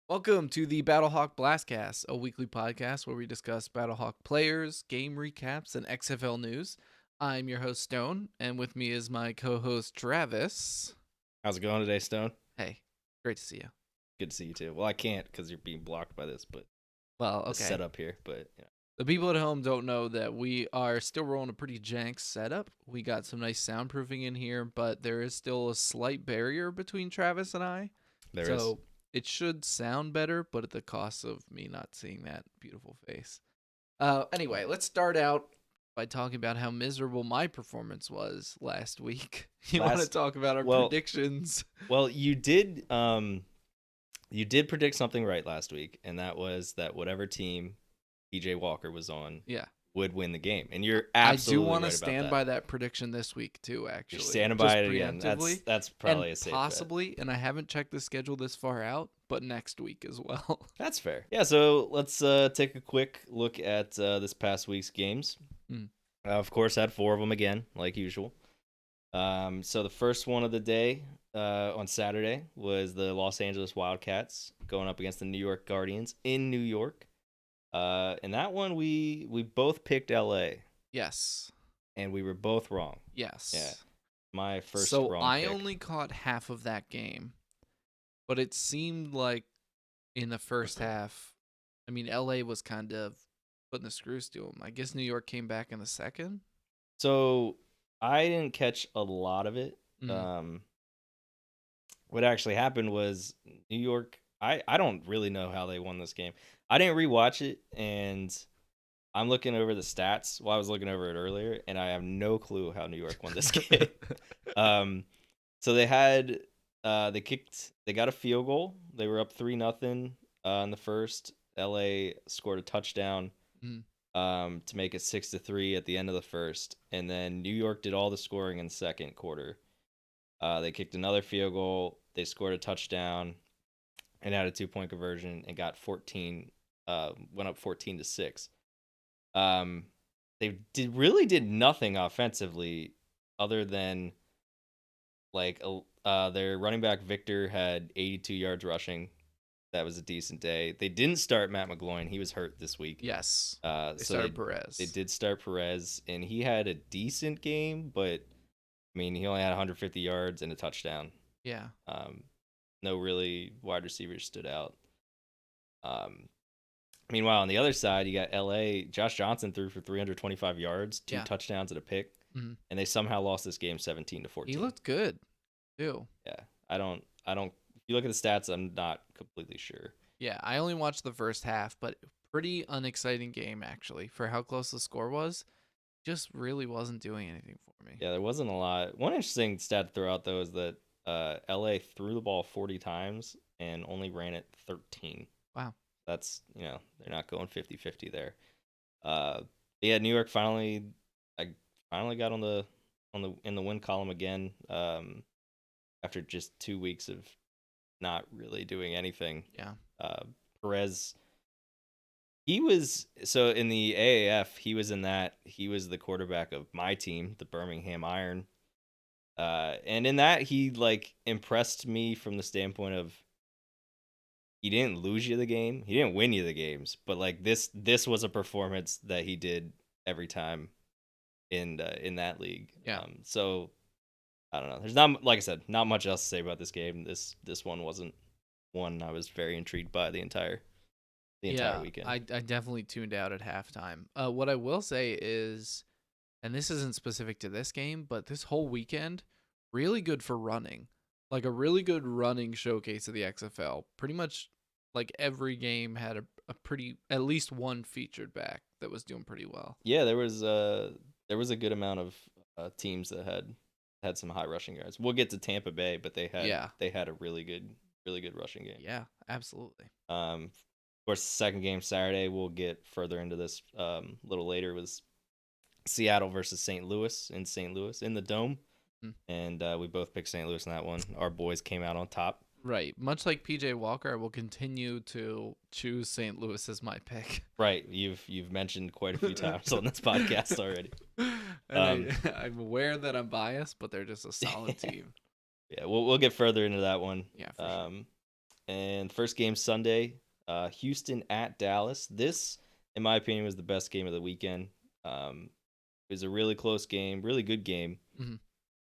Welcome to the BattleHawk BlastCast, a weekly podcast where we discuss BattleHawk players, game recaps, and XFL news. I'm your host, Stone, and with me is my co-host, Travis. How's it going today, Stone? Hey, great to see you. Good to see you too. Well, I can't because you're being blocked by this, but Well, the okay. setup here. But The people at home don't know that we are still rolling a pretty jank setup. We got some nice soundproofing in here, but there is still a slight barrier between Travis and I. there is. So it should sound better, but at the cost of me not seeing that beautiful face. Anyway, let's start out by talking about how miserable my performance was last week. You want to talk about our predictions? Well, you did predict something right last week, and that was that whatever team PJ Walker was on would win the game. And you're absolutely I do want right to stand by that prediction this week too, actually. You're standing by it again. That's probably and a safe possibly, bet. And I haven't checked the schedule this far out, but next week as well. That's fair. Yeah, so let's take a quick look at this past week's games. Of course, had 4 of them again, like usual. So the first one of the day on Saturday was the Los Angeles Wildcats going up against the New York Guardians in New York. And that one we both picked LA. Yes. And we were both wrong. Yes. Yeah. My first so wrong I pick. only caught half of that game, but it seemed like in the first half, I mean, LA was kind of putting the screws to them. I guess New York came back in the second. So I didn't catch a lot of it. What actually happened was New York, I don't really know how they won this game. I didn't rewatch it, and I'm looking over the stats while I was looking over it earlier, and I have no clue how New York won this game. So they had they got a field goal. They were up 3-0 in the first. LA scored a touchdown to make it 6-3 at the end of the first, and then New York did all the scoring in the second quarter. They kicked another field goal. They scored a touchdown and had a 2-point conversion and got 14. Went up 14-6. They really did nothing offensively other than their running back Victor had 82 yards rushing. That was a decent day. They didn't start Matt McGloin. He was hurt this week. Yes. They started Perez. They did start Perez, and he had a decent game, but I mean, he only had 150 yards and a touchdown. Yeah. No really wide receivers stood out. Meanwhile, on the other side, you got LA. Josh Johnson threw for 325 yards, 2 touchdowns and a pick, and they somehow lost this game 17-14. He looked good, too. Yeah, I don't. If you look at the stats, I'm not completely sure. Yeah, I only watched the first half, but pretty unexciting game actually for how close the score was. Just really wasn't doing anything for me. Yeah, there wasn't a lot. One interesting stat to throw out though is that LA threw the ball 40 times and only ran it 13. Wow. That's, they're not going 50-50 there. Yeah, New York finally got in the win column again after just 2 weeks of not really doing anything. Yeah. Perez, he was in the AAF, he was the quarterback of my team, the Birmingham Iron. And in that, he impressed me from the standpoint of he didn't lose you the game. He didn't win you the games, but this was a performance that he did every time in that league. Yeah. So I don't know. There's not, like I said, not much else to say about this game. This one wasn't one I was very intrigued by the entire weekend. I definitely tuned out at halftime. What I will say is, and this isn't specific to this game, but this whole weekend, really good for running. Like a really good running showcase of the XFL. Pretty much every game had a pretty, at least one featured back that was doing pretty well. Yeah, there was a good amount of teams that had some high rushing yards. We'll get to Tampa Bay, but they had a really good rushing game. Yeah, absolutely. Of course, the second game Saturday, we'll get further into this a little later, was Seattle versus St. Louis in the Dome. And we both picked St. Louis in that one. Our boys came out on top. Right. Much like PJ Walker, I will continue to choose St. Louis as my pick. Right. You've mentioned quite a few times on this podcast already. I'm aware that I'm biased, but they're just a solid team. Yeah, we'll get further into that one. Yeah, for sure. And first game Sunday, Houston at Dallas. This, in my opinion, was the best game of the weekend. It was a really close game, really good game.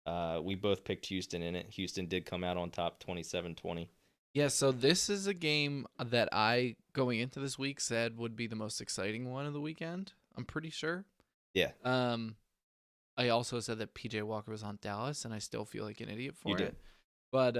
We both picked Houston in it. Houston did come out on top 27-20. Yeah, so this is a game that I, going into this week, said would be the most exciting one of the weekend. I'm pretty sure. Yeah. I also said that PJ Walker was on Dallas, and I still feel like an idiot for You it. did. But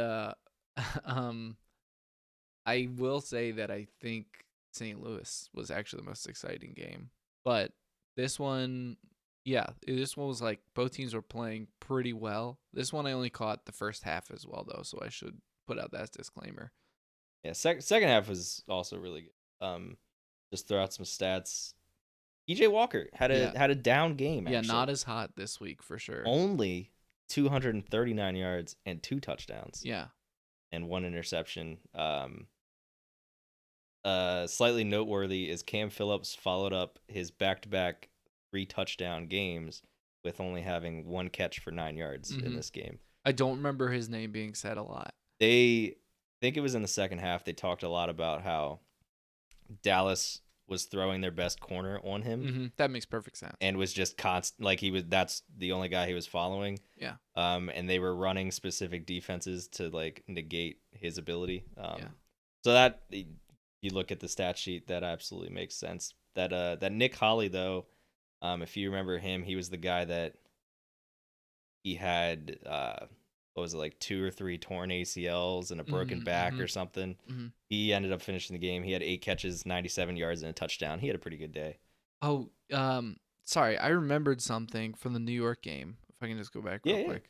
I will say that I think St. Louis was actually the most exciting game. But this one, this one was like both teams were playing pretty well. This one I only caught the first half as well, though, so I should put out that disclaimer. Yeah, second half was also really good. Just throw out some stats. PJ Walker had a down game. Yeah, actually. not as hot this week for sure. Only 239 yards and 2 touchdowns. Yeah, and 1 interception. Slightly noteworthy is Cam Phillips followed up his back-to-back 3 touchdown games with only having 1 catch for 9 yards in this game. I don't remember his name being said a lot. I think it was in the second half. They talked a lot about how Dallas was throwing their best corner on him. That makes perfect sense. And was just constant, like that's the only guy he was following. Yeah. And they were running specific defenses to like negate his ability. Yeah. So that you look at the stat sheet, that absolutely makes sense. That Nick Holley though, if you remember him, he was the guy that he had what was it, like 2 or 3 torn ACLs and a broken back or something. He ended up finishing the game. He had 8 catches, 97 yards, and a touchdown. He had a pretty good day. Oh, sorry, I remembered something from the New York game. If I can just go back real quick.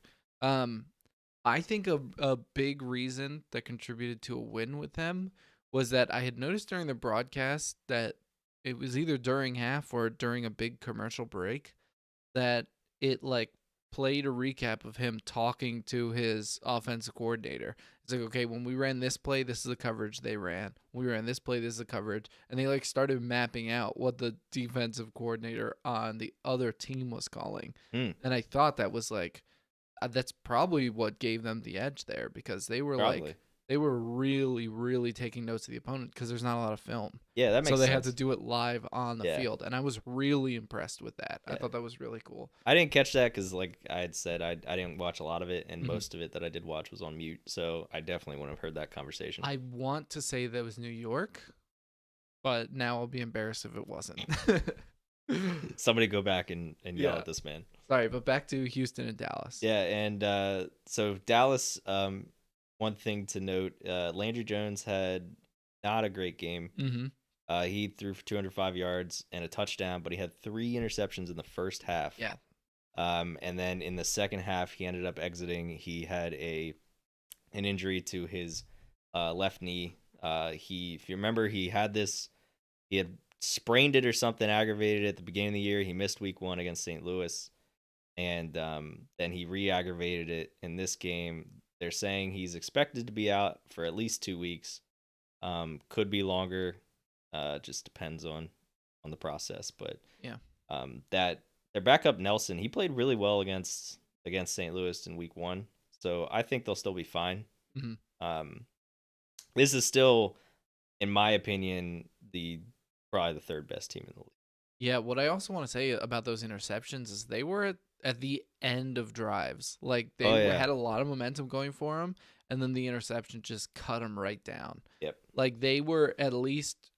I think a big reason that contributed to a win with them was that I had noticed during the broadcast that it was either during half or during a big commercial break that it like played a recap of him talking to his offensive coordinator. It's like, okay, when we ran this play, this is the coverage they ran. When we ran this play, this is the coverage. And they like started mapping out what the defensive coordinator on the other team was calling. And I thought that was like, that's probably what gave them the edge there, because they were they were really, really taking notes of the opponent because there's not a lot of film. Yeah, that makes sense. So they had to do it live on the field, and I was really impressed with that. I thought that was really cool. I didn't catch that because, like I had said, I didn't watch a lot of it, and most of it that I did watch was on mute, so I definitely wouldn't have heard that conversation. I want to say that was New York, but now I'll be embarrassed if it wasn't. Somebody go back and yell at this man. Sorry, but back to Houston and Dallas. Yeah, and so Dallas, one thing to note, Landry Jones had not a great game. He threw for 205 yards and a touchdown, but he had 3 interceptions in the first half. Yeah. And then in the second half, he ended up exiting. He had an injury to his left knee. If you remember, he had sprained it or something, aggravated it at the beginning of the year. He missed week 1 against St. Louis. And then he re-aggravated it in this game. They're saying he's expected to be out for at least 2 weeks. Could be longer. Just depends on the process. But that their backup Nelson, he played really well against St. Louis in week 1. So I think they'll still be fine. This is still, in my opinion, probably the 3rd best team in the league. Yeah, what I also want to say about those interceptions is they were at the end of drives. Like, they had a lot of momentum going for them, and then the interception just cut them right down. Yep. Like, they were at least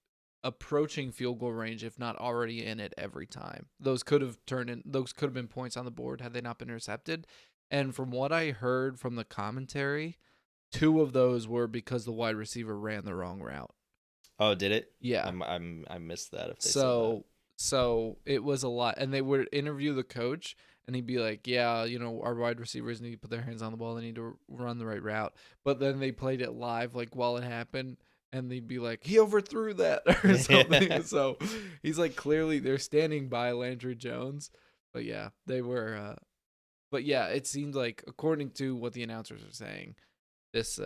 approaching field goal range, if not already in it every time. Those could have been points on the board had they not been intercepted. And from what I heard from the commentary, 2 of those were because the wide receiver ran the wrong route. Oh, did it? Yeah. I missed that. If they said that. So it was a lot, and they would interview the coach, and he'd be like, yeah, our wide receivers need to put their hands on the ball. They need to run the right route. But then they played it live, like, while it happened, and they'd be like, he overthrew that or something. So he's like, clearly they're standing by Landry Jones. But yeah, they were. But yeah, it seemed like, according to what the announcers are saying, this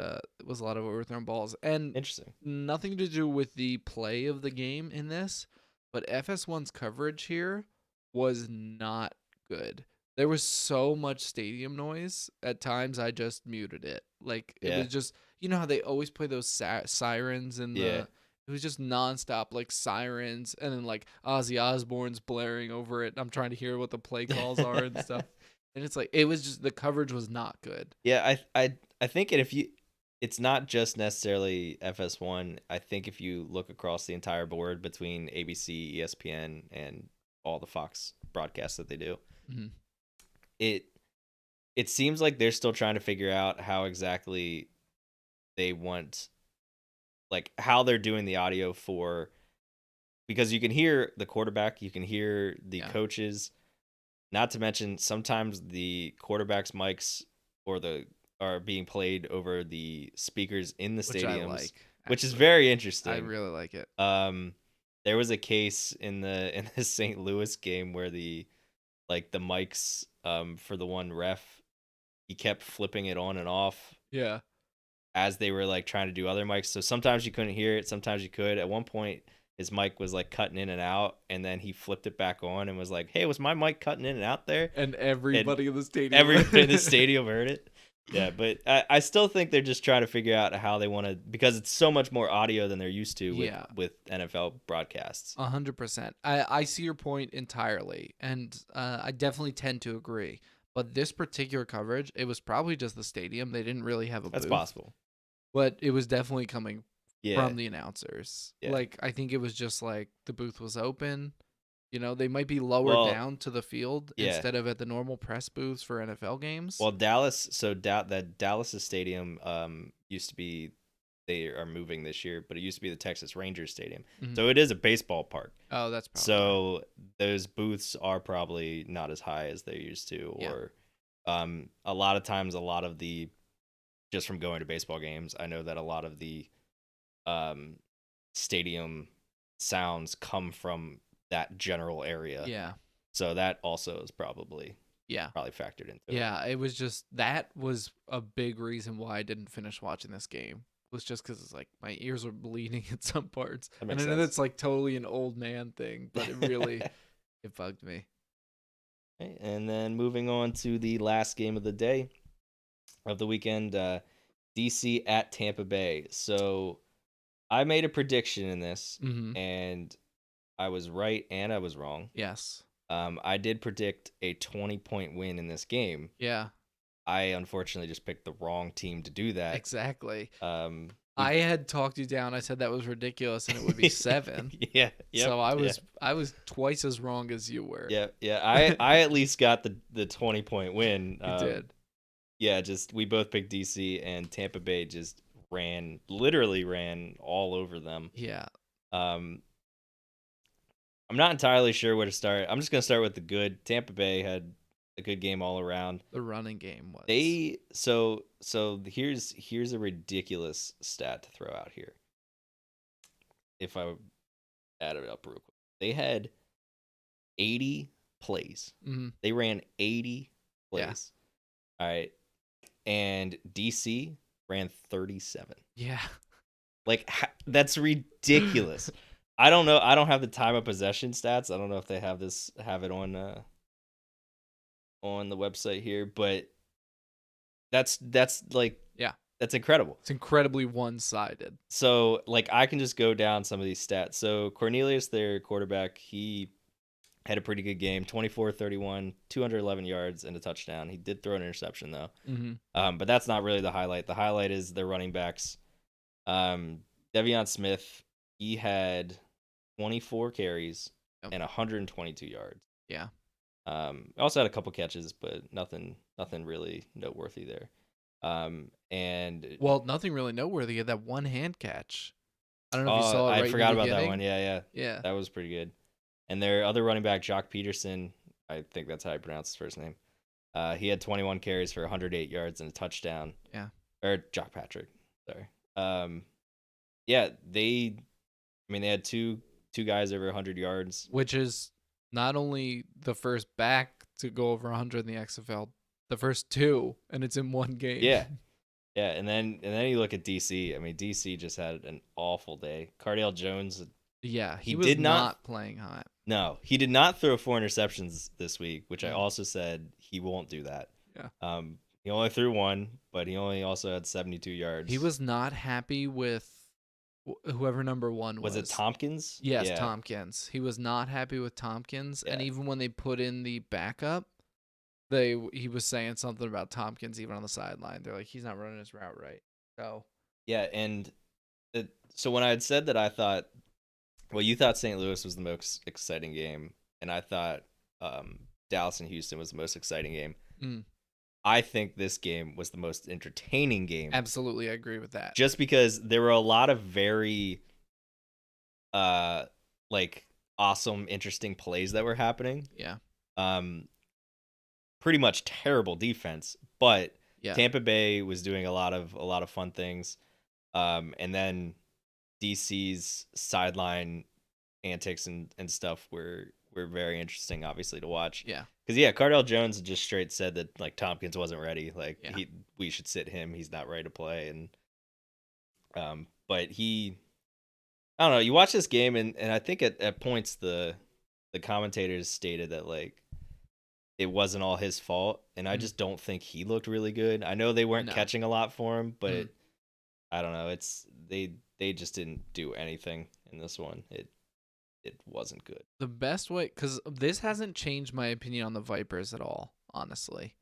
was a lot of overthrown balls. And interesting. Nothing to do with the play of the game in this, but FS1's coverage here was not good. There was so much stadium noise. At times, I just muted it. Like, it Yeah. was just, you know how they always play those sirens in Yeah. the. It was just nonstop, like sirens, and then like Ozzy Osbourne's blaring over it. I'm trying to hear what the play calls are and stuff. And it's like, it was just, the coverage was not good. Yeah, I think it's not just necessarily FS1. I think if you look across the entire board between ABC, ESPN, and all the Fox broadcasts that they do, Mhm. it seems like they're still trying to figure out how exactly they want, like how they're doing the audio for, because you can hear the quarterback, you can hear the Yeah. coaches, not to mention sometimes the quarterback's mics or the are being played over the speakers in the Which I stadiums, like. which is Actually, very I interesting. really like it. There was a case in the St. Louis game where the mics for the one ref, he kept flipping it on and off Yeah. as they were like trying to do other mics. So sometimes you couldn't hear it, sometimes you could. At one point, his mic was like cutting in and out, and then he flipped it back on and was like, "Hey, was my mic cutting in and out there?" And everybody in the stadium. Everybody in the stadium heard it. Yeah, but I still think they're just trying to figure out how they want to, because it's so much more audio than they're used to with NFL broadcasts. 100%. I see your point entirely, and I definitely tend to agree. But this particular coverage, it was probably just the stadium. They didn't really have a That's booth, possible. but it was definitely coming Yeah. from the announcers. Yeah. Like, I think it was just like the booth was open. You know, they might be lower Well, down to the field yeah. instead of at the normal press booths for NFL games. Well, Dallas, so that Dallas' stadium used to be, they are moving this year, but it used to be the Texas Rangers stadium. Mhm. So it is a baseball park. Oh, that's probably So those booths are probably not as high as they used to, Yeah. or a lot of times, a lot of the, just from going to baseball games, I know that a lot of the stadium sounds come from that general area. Yeah. So that also is probably factored into it. Yeah, it was just, that was a big reason why I didn't finish watching this game. Was just because it's like my ears were bleeding at some parts. That And makes I know sense. that's like totally an old man thing, but it really it bugged me. Okay, and then moving on to the last game of the day, of the weekend, DC at Tampa Bay. So I made a prediction in this, and I was right and I was wrong. Yes. I did predict a 20-point win in this game. Yeah. I unfortunately just picked the wrong team to do that. Exactly. I had talked you down. I said that was ridiculous and it would be 7. Yeah. So I was twice as wrong as you were. Yeah. I at least got the 20-point win. You did. Yeah, just we both picked DC, and Tampa Bay just literally ran all over them. Yeah. I'm not entirely sure where to start. I'm just gonna start with the good. Tampa Bay had a good game all around. The running game was. So here's a ridiculous stat to throw out here. If I add it up real quick, they had 80 plays. Mm-hmm. They ran 80 plays. Yeah. All right, and DC ran 37. Yeah. Like, that's ridiculous. I don't know. I don't have the time of possession stats. I don't know if they have it on the website here, but that's like, yeah, that's incredible. It's incredibly one-sided. So like, I can just go down some of these stats. So Cornelius, their quarterback, he had a pretty good game, 24-31, 211 yards and a touchdown. He did throw an interception though. But that's not really the highlight. The highlight is their running backs. Devion Smith, he had 24 carries and 122 yards. Yeah. Also had a couple catches, but nothing really noteworthy there. And nothing really noteworthy. He had that one hand catch. I don't know if you saw it. I forgot about that one. Yeah. That was pretty good. And their other running back, Jock Peterson, I think that's how you pronounce his first name. He had 21 carries for 108 yards and a touchdown. Yeah. Or Jock Patrick. Sorry. Yeah, they had two guys over 100 yards, which is not only the first back to go over 100 in the XFL, the first 2, and it's in one game. Yeah. And then you look at DC. DC just had an awful day. Cardale Jones, Yeah, He he was did not. not playing hot. No, he did not throw 4 interceptions this week, which I Mm. also said he won't do that. Yeah. He only threw 1, but he only also had 72 yards. He was not happy with whoever number 1 was. Was it Tompkins? Yes, Yeah. Tompkins. He was not happy with Tompkins, and Yeah. even when they put in the backup, he was saying something about Tompkins even on the sideline. They're like, he's not running his route right. So Yeah, and so when I had said that I thought, well, you thought St. Louis was the most exciting game, and I thought Dallas and Houston was the most exciting game. mm, I think this game was the most entertaining game. absolutely, I agree with that. Just because there were a lot of very like awesome, interesting plays that were happening. Yeah. Pretty much terrible defense, but Yeah. Tampa Bay was doing a lot of fun things. And then DC's sideline antics and stuff were very interesting, obviously, to watch. Yeah. Because Cardell Jones just straight said that like Tompkins wasn't ready. Like we should sit him. He's not ready to play. And but I don't know. You watch this game and I think at points the commentators stated that like it wasn't all his fault, and I just don't think he looked really good. I know they weren't catching a lot for him, but I don't know. It's they just didn't do anything in this one. It wasn't good. The best way, because this hasn't changed my opinion on the Vipers at all, honestly.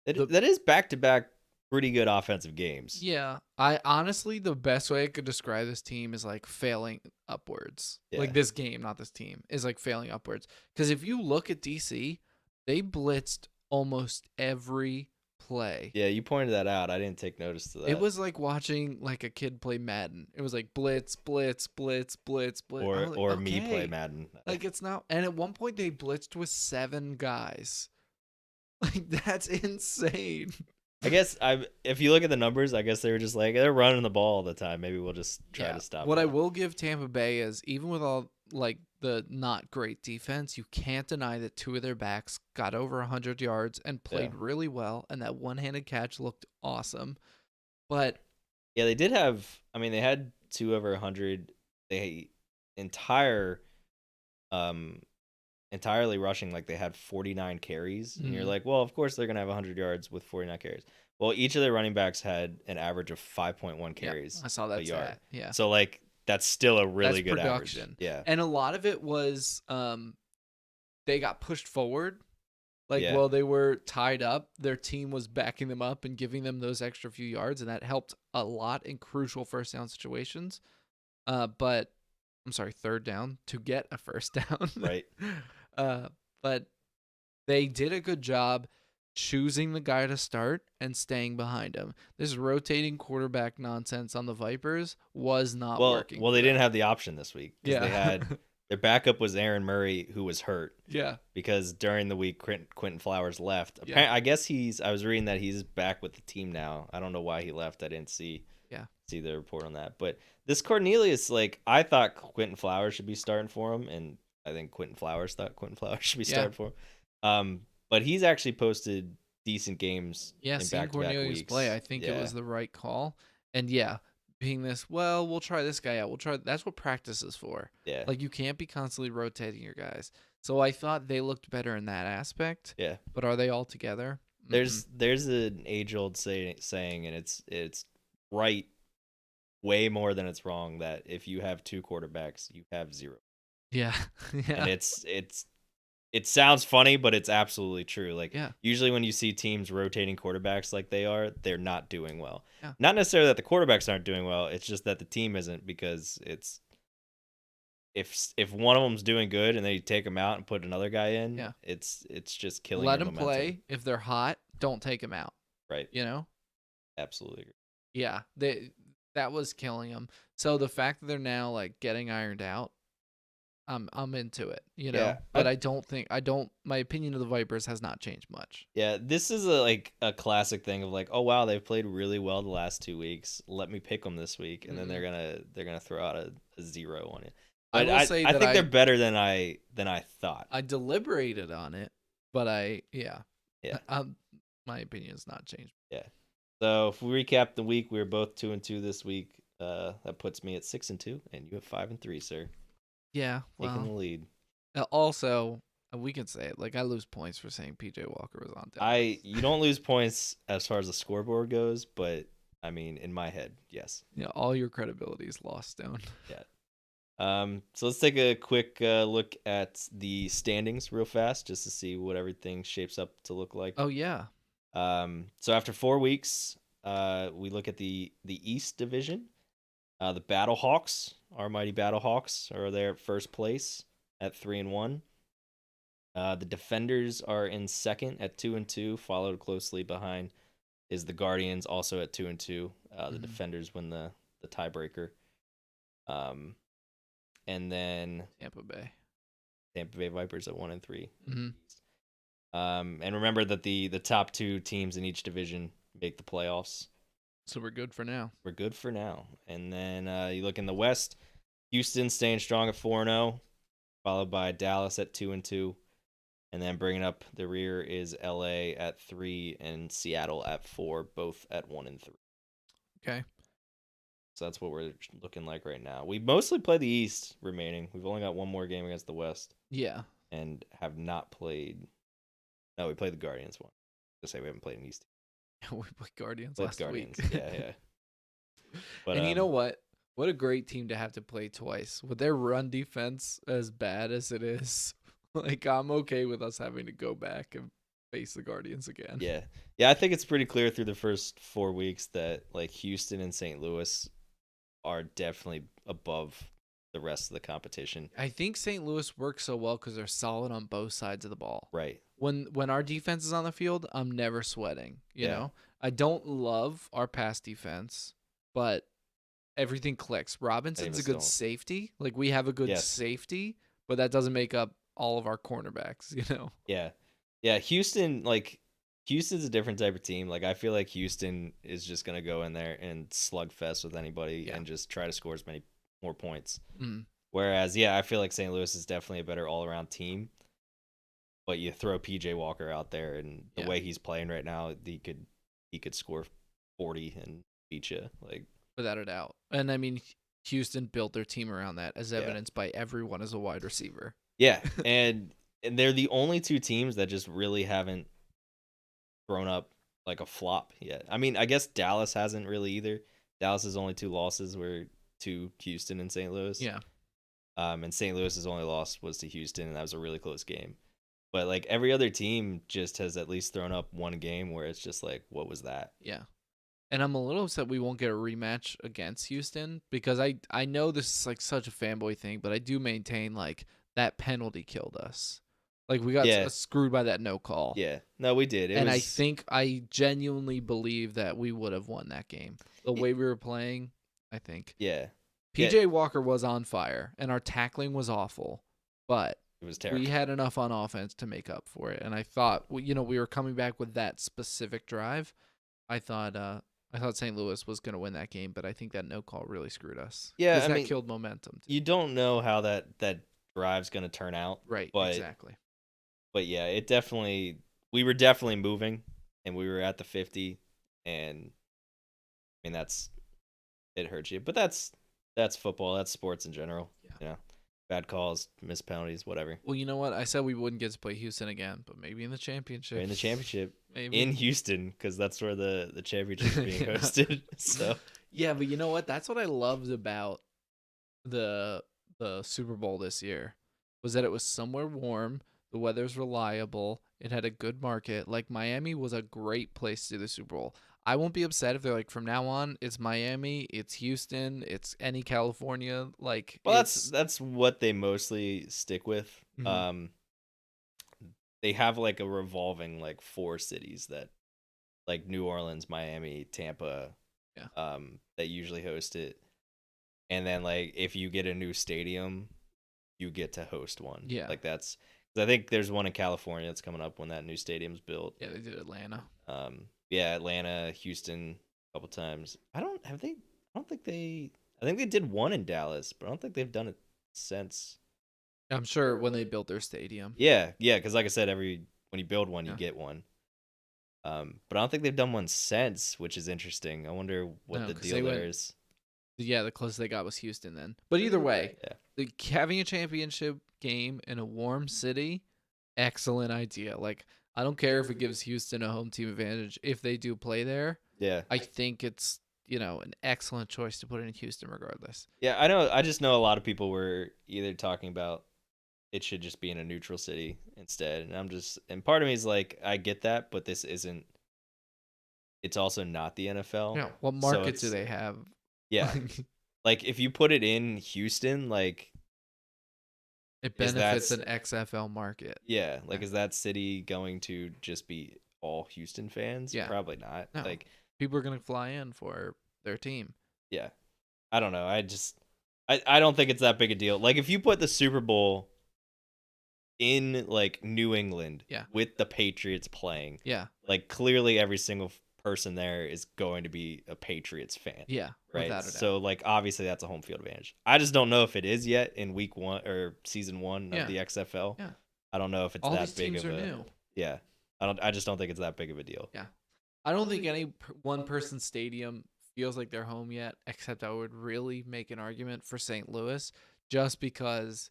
That is back-to-back pretty good offensive games. Yeah. I honestly, the best way I could describe this team is like failing upwards. Yeah. Like this game, not this team, is like failing upwards. Because if you look at DC, they blitzed almost every play. Yeah, you pointed that out. I didn't take notice to that. It was like watching like a kid play Madden. It was like blitz, blitz, blitz, blitz, blitz. Or me play Madden. Like it's not. And at one point they blitzed with 7 guys. Like that's insane. I guess if you look at the numbers, I guess they were just like they're running the ball all the time. Maybe we'll just try to stop. What I will give Tampa Bay is even with all like the not great defense, you can't deny that 2 of their backs got over 100 yards and played really well, and that one-handed catch looked awesome. But yeah, they did have. I mean, they had 2 over 100. They entirely rushing, like they had 49 carries, and you're like, well, of course they're gonna have 100 yards with 49 carries. Well, each of their running backs had an average of 5.1 carries. I saw that yard. Yeah. So like that's still a really good production. Average. Yeah. And a lot of it was they got pushed forward. Like while they were tied up, their team was backing them up and giving them those extra few yards, and that helped a lot in crucial first down situations. But I'm sorry, third down to get a first down. Right. But they did a good job choosing the guy to start and staying behind him. This rotating quarterback nonsense on the Vipers was not working. Well, they didn't have the option this week. Yeah. They had their backup was Aaron Murray, who was hurt. Yeah. Because during the week, Quentin Flowers left. Yeah. I guess I was reading that he's back with the team now. I don't know why he left. I didn't see the report on that. But this Cornelius, like, I thought Quentin Flowers should be starting for him, and I think Quentin Flowers thought Quentin Flowers should be starting for him. But he's actually posted decent games in back-to-back Cornelius weeks. Play, I think it was the right call. And being this, well, we'll try this guy out. That's what practice is for. Yeah. Like you can't be constantly rotating your guys. So I thought they looked better in that aspect. Yeah. But are they all together? There's an age-old saying, and it's right way more than it's wrong, that if you have 2 quarterbacks, you have 0. Yeah. And it sounds funny, but it's absolutely true. Like usually when you see teams rotating quarterbacks like they are, they're not doing well. Yeah. Not necessarily that the quarterbacks aren't doing well. It's just that the team isn't, because it's if one of them's doing good and they take them out and put another guy in, it's just killing. Let them play. If they're hot, don't take them out. Right. You know. Absolutely agree. Yeah. That was killing them. So the fact that they're now like getting ironed out, I'm into it, you know. But my opinion of the Vipers has not changed much. Yeah, this is a classic thing of like, oh wow, they've played really well the last 2 weeks. Let me pick them this week, and then they're gonna throw out a 0 on it. But I think they're better than I thought. I deliberated on it, but my opinion has not changed. Yeah. So if we recap the week, we were both 2-2 this week. That puts me at 6-2, and you have 5-3, sir. Yeah, taking the well, lead. also we can say it. Like I lose points for saying PJ Walker was on Dallas. You don't lose points as far as the scoreboard goes, but I mean, in my head, yes. Yeah, all your credibility is lost, Stone. Yeah. So let's take a quick look at the standings real fast, just to see what everything shapes up to look like. Oh yeah. So after 4 weeks, we look at the East Division. The BattleHawks, our mighty BattleHawks, are there at first place at 3-1. The Defenders are in second at 2-2, followed closely behind is the Guardians, also at 2-2. The Defenders win the tiebreaker. And then Tampa Tampa Bay Vipers at 1-3. Mm-hmm. And remember that the top two teams in each division make the playoffs. So we're good for now. We're good for now. And then you look in the West, Houston staying strong at 4-0, followed by Dallas at 2-2. And then bringing up the rear is LA at 3 and Seattle at 4, both at 1-3. Okay. So that's what we're looking like right now. We mostly play the East remaining. We've only got one more game against the West. Yeah. And have not played. No, we played the Guardians one. Just say we haven't played an East. We played Guardians Played last Guardians. week. Yeah. But, and you know what? What a great team to have to play twice. With their run defense as bad as it is, like I'm okay with us having to go back and face the Guardians again. Yeah. I think it's pretty clear through the first 4 weeks that like Houston and St. Louis are definitely above the rest of the competition. I think St. Louis works so well because they're solid on both sides of the ball. Right. When our defense is on the field, I'm never sweating. You know, I don't love our pass defense, but everything clicks. Robinson's a good safety. Like we have a good safety, but that doesn't make up all of our cornerbacks. You know. Yeah. Houston's a different type of team. Like I feel like Houston is just gonna go in there and slugfest with anybody and just try to score as many more points. Whereas, I feel like St. Louis is definitely a better all-around team. But you throw PJ Walker out there, and the way he's playing right now, he could score 40 and beat you, like without a doubt. And I mean, Houston built their team around that, as evidenced by everyone as a wide receiver. Yeah, and they're the only two teams that just really haven't thrown up like a flop yet. I mean, I guess Dallas hasn't really either. Dallas's only 2 losses were to Houston and St. Louis. Yeah. And St. Louis's only loss was to Houston, and that was a really close game. But like every other team just has at least thrown up one game where it's just like, what was that? Yeah. And I'm a little upset we won't get a rematch against Houston because I know this is like such a fanboy thing, but I do maintain like that penalty killed us. Like we got screwed by that no call. Yeah. No, we did. I think I genuinely believe that we would have won that game. The way we were playing, I think. Yeah. PJ Walker was on fire and our tackling was awful, but it was terrible. We had enough on offense to make up for it. And I thought, we were coming back with that specific drive. I thought St. Louis was going to win that game, but I think that no call really screwed us. Yeah, that killed momentum. You don't know how that drive's going to turn out. Right, exactly. But yeah, we were definitely moving, and we were at the 50, and I mean it hurts you. But that's football. That's sports in general. Yeah. Bad calls, missed penalties, whatever. Well, you know what? I said we wouldn't get to play Houston again, but maybe in the championship. In the championship. Maybe. In Houston, because that's where the championship is being hosted. So. Yeah, but you know what? That's what I loved about the Super Bowl this year, was that it was somewhere warm, the weather's reliable, it had a good market. Like Miami was a great place to do the Super Bowl. I won't be upset if they're like, from now on, it's Miami, it's Houston, it's any California. Like, well, that's what they mostly stick with. Mm-hmm. They have like a revolving like 4 cities that, like New Orleans, Miami, Tampa, that usually host it. And then like if you get a new stadium, you get to host one. Yeah, like that's. I think there's one in California that's coming up when that new stadium's built. Yeah, they did Atlanta. Yeah, Atlanta, Houston, a couple times. I think they did one in Dallas, but I don't think they've done it since. I'm sure when they built their stadium. Yeah, because like I said, when you build one, you get one. But I don't think they've done one since, which is interesting. I wonder what the deal there is. Yeah, the closest they got was Houston then. But either way, Yeah. having a championship game in a warm city, excellent idea. Like, I don't care if it gives Houston a home team advantage if they do play there. Yeah. I think it's, an excellent choice to put in Houston regardless. Yeah, I know. I just know a lot of people were either talking about it should just be in a neutral city instead, and part of me is like, I get that, but this isn't. It's also not the NFL. Yeah, what market do they have? Yeah, like if you put it in Houston, like it benefits an XFL market. Yeah, like is that city going to just be all Houston fans? Yeah, Probably not. No. Like people are gonna fly in for their team. Yeah, I don't know. I don't think it's that big a deal. Like if you put the Super Bowl in like New England, with the Patriots playing, like clearly every single person there is going to be a Patriots fan. Yeah, right. Without a doubt. So like obviously that's a home field advantage. I just don't know if it is yet in week 1 or season 1 of the XFL. Yeah. I don't know if it's all that these big teams of are a new. Yeah. I just don't think it's that big of a deal. Yeah. I don't think any one person stadium feels like they're home yet, except I would really make an argument for St. Louis just because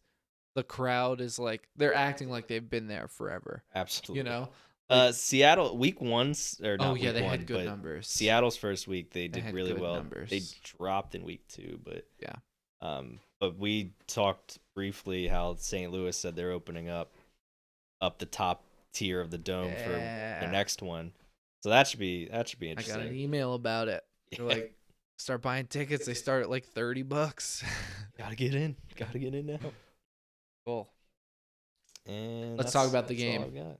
the crowd is like, they're acting like they've been there forever. Absolutely. Like, Seattle week 1 or not week they 1, had good but numbers. Seattle's first week they did really well. Numbers. They dropped in week 2, but yeah. But we talked briefly how St. Louis said they're opening up the top tier of the dome for the next one. So that should be interesting. I got an email about it. They're like, start buying tickets. They start at like $30. Gotta get in now. Cool. And let's talk about the game.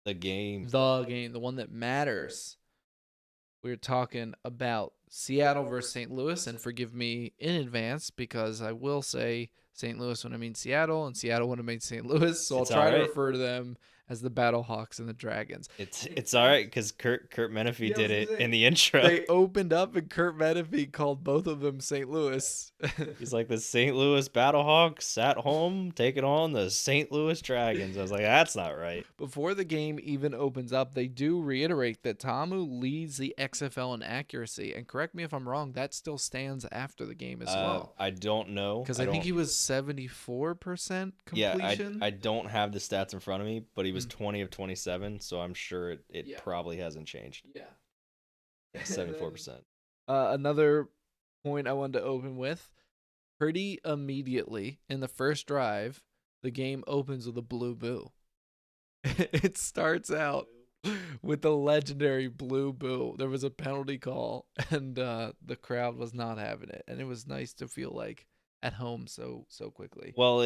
The game, the one that matters. We're talking about Seattle versus St. Louis, and forgive me in advance because I will say St. Louis when I mean Seattle, and Seattle when I mean St. Louis. So I'll try to refer to them as the BattleHawks and the Dragons. It's all right because Kurt Menefee did it in the intro. They opened up and Kurt Menefee called both of them St. Louis. He's like, the St. Louis BattleHawks at home taking on the St. Louis Dragons. I was like, that's not right. Before the game even opens up, they do reiterate that Tamu leads the XFL in accuracy. And correct me if I'm wrong, that still stands after the game as well. I don't know. Because I think he was 74% completion. Yeah, I don't have the stats in front of me, but he was 20 of 27, so I'm sure it probably hasn't changed. Yeah. 74%. Another point I wanted to open with, pretty immediately in the first drive, the game opens with a blue boo. It starts out with the legendary blue boo. There was a penalty call, and the crowd was not having it, and it was nice to feel like at home so quickly. Well,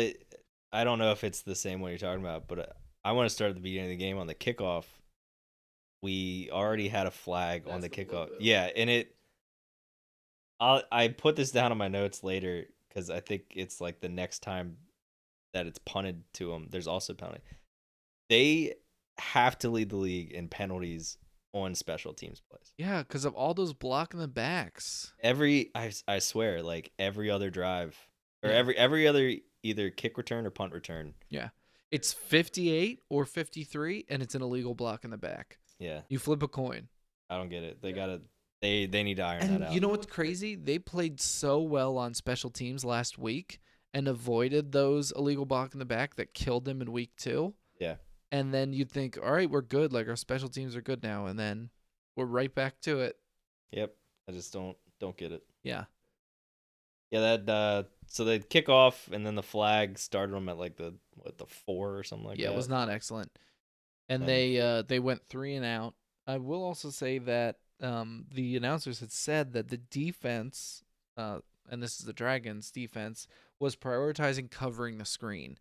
I don't know if it's the same one you're talking about, but I want to start at the beginning of the game on the kickoff. We already had a flag on the kickoff. Yeah, and I put this down on my notes later because I think it's like the next time that it's punted to them, there's also penalty. They have to lead the league in penalties on special teams plays. Yeah, because of all those blocking the backs. I swear, like every other drive or every other either kick return or punt return. Yeah. It's 58 or 53, and it's an illegal block in the back. Yeah. You flip a coin. I don't get it. They need to iron that out. And you know what's crazy? They played so well on special teams last week and avoided those illegal block in the back that killed them in week 2. Yeah. And then you'd think, all right, we're good. Like, our special teams are good now. And then we're right back to it. Yep. I just don't get it. Yeah. Yeah, so they kick off, and then the flag started them at like the 4 or something like that. Yeah, it was not excellent. And they went 3 and out. I will also say that the announcers had said that the defense, and this is the Dragons' defense, was prioritizing covering the screen.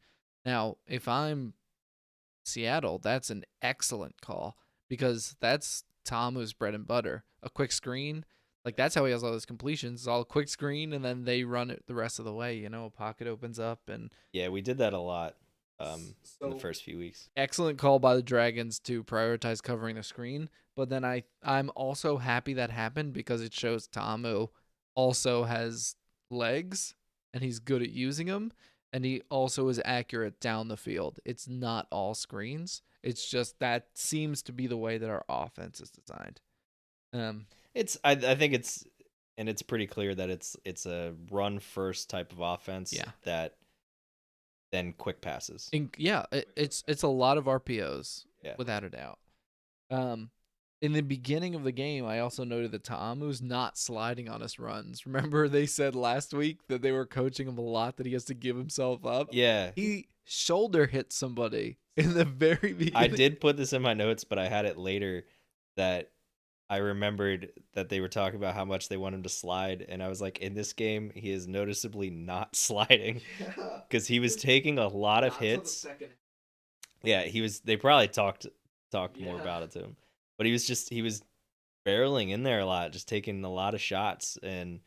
Now, if I'm Seattle, that's an excellent call because that's Tamu's bread and butter. A quick screen, like that's how he has all his completions. It's all a quick screen, and then they run it the rest of the way. You know, a pocket opens up, and yeah, we did that a lot in the first few weeks. Excellent call by the Dragons to prioritize covering the screen. But then I'm also happy that happened because it shows Tamu also has legs, and he's good at using them. And he also is accurate down the field. It's not all screens. It's just that seems to be the way that our offense is designed. I think it's and it's pretty clear that it's a run first type of offense Yeah. that then quick passes. It's a lot of RPOs, Yeah. without a doubt. In the beginning of the game, I also noted that Ta'amu's not sliding on his runs. Remember they said last week that they were coaching him a lot, that he has to give himself up? Yeah. He shoulder hit somebody in the very beginning. I did put this in my notes, but I had it later that I remembered that they were talking about how much they want him to slide, and I was like, in this game, he is noticeably not sliding because he was taking a lot of hits. Yeah, he was. They probably talked more about it to him, but he was barreling in there a lot, just taking a lot of shots, and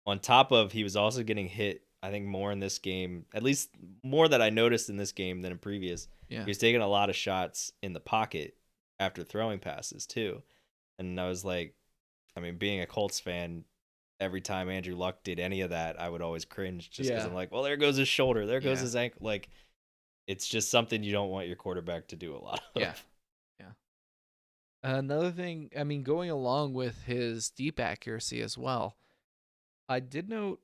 on top of he was also getting hit. I think more in this game, at least more that I noticed in this game than in previous. Yeah. He was taking a lot of shots in the pocket after throwing passes too. And I was like, I mean, being a Colts fan, every time Andrew Luck did any of that, I would always cringe just because I'm like, well, there goes his shoulder. There goes his ankle. Like, it's just something you don't want your quarterback to do a lot of. Yeah. Another thing, I mean, going along with his deep accuracy as well, I did note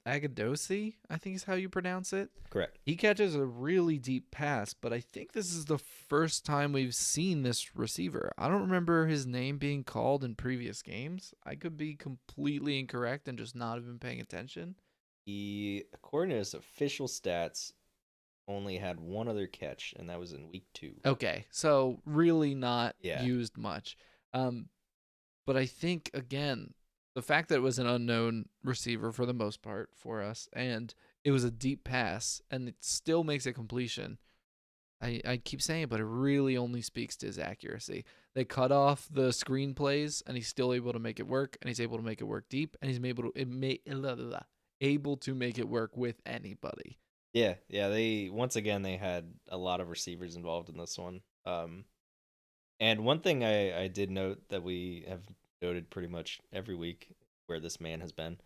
Agadosi, I think is how you pronounce it. Correct. He catches a really deep pass, but I think this is the first time we've seen this receiver. I don't remember his name being called in previous games. I could be completely incorrect and just not have been paying attention. He, according to his official stats, only had one other catch, and that was in week 2. Okay, so really not used much. But I think, again, the fact that it was an unknown receiver for the most part for us, and it was a deep pass, and it still makes a completion. I keep saying it, but it really only speaks to his accuracy. They cut off the screen plays, and he's still able to make it work, and he's able to make it work deep, and he's able to make it work with anybody. Yeah. They once again they had a lot of receivers involved in this one. And one thing I did note that we have noted pretty much every week where this man has been,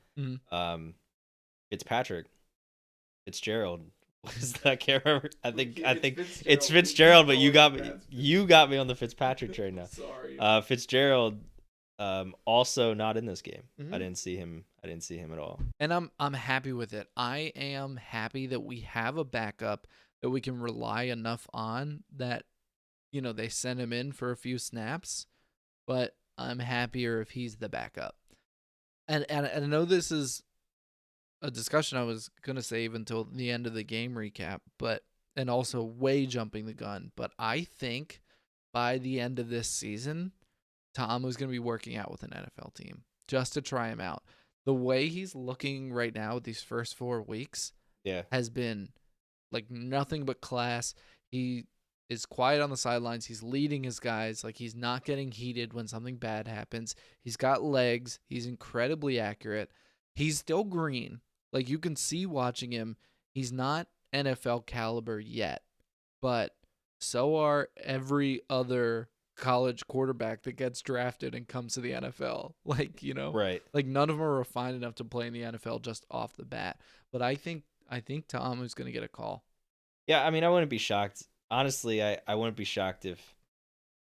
Fitzgerald. I can't remember. I think it's Fitzgerald, but you got me on the Fitzpatrick train now. Sorry. Fitzgerald, also not in this game. I didn't see him at all. And I'm happy with it. I am happy that we have a backup that we can rely enough on that, they send him in for a few snaps, but I'm happier if he's the backup. And I know this is a discussion I was going to save until the end of the game recap, and also way jumping the gun. But I think by the end of this season, Tom is going to be working out with an NFL team just to try him out. The way he's looking right now with these first 4 weeks has been like nothing but class. He is quiet on the sidelines. He's leading his guys. Like, he's not getting heated when something bad happens. He's got legs. He's incredibly accurate. He's still green. Like, you can see watching him, he's not NFL caliber yet, but so are every other college quarterback that gets drafted and comes to the NFL. Like, Right. Like, none of them are refined enough to play in the NFL just off the bat. But I think Tom is going to get a call. Yeah, I mean, I wouldn't be shocked. Honestly, I wouldn't be shocked if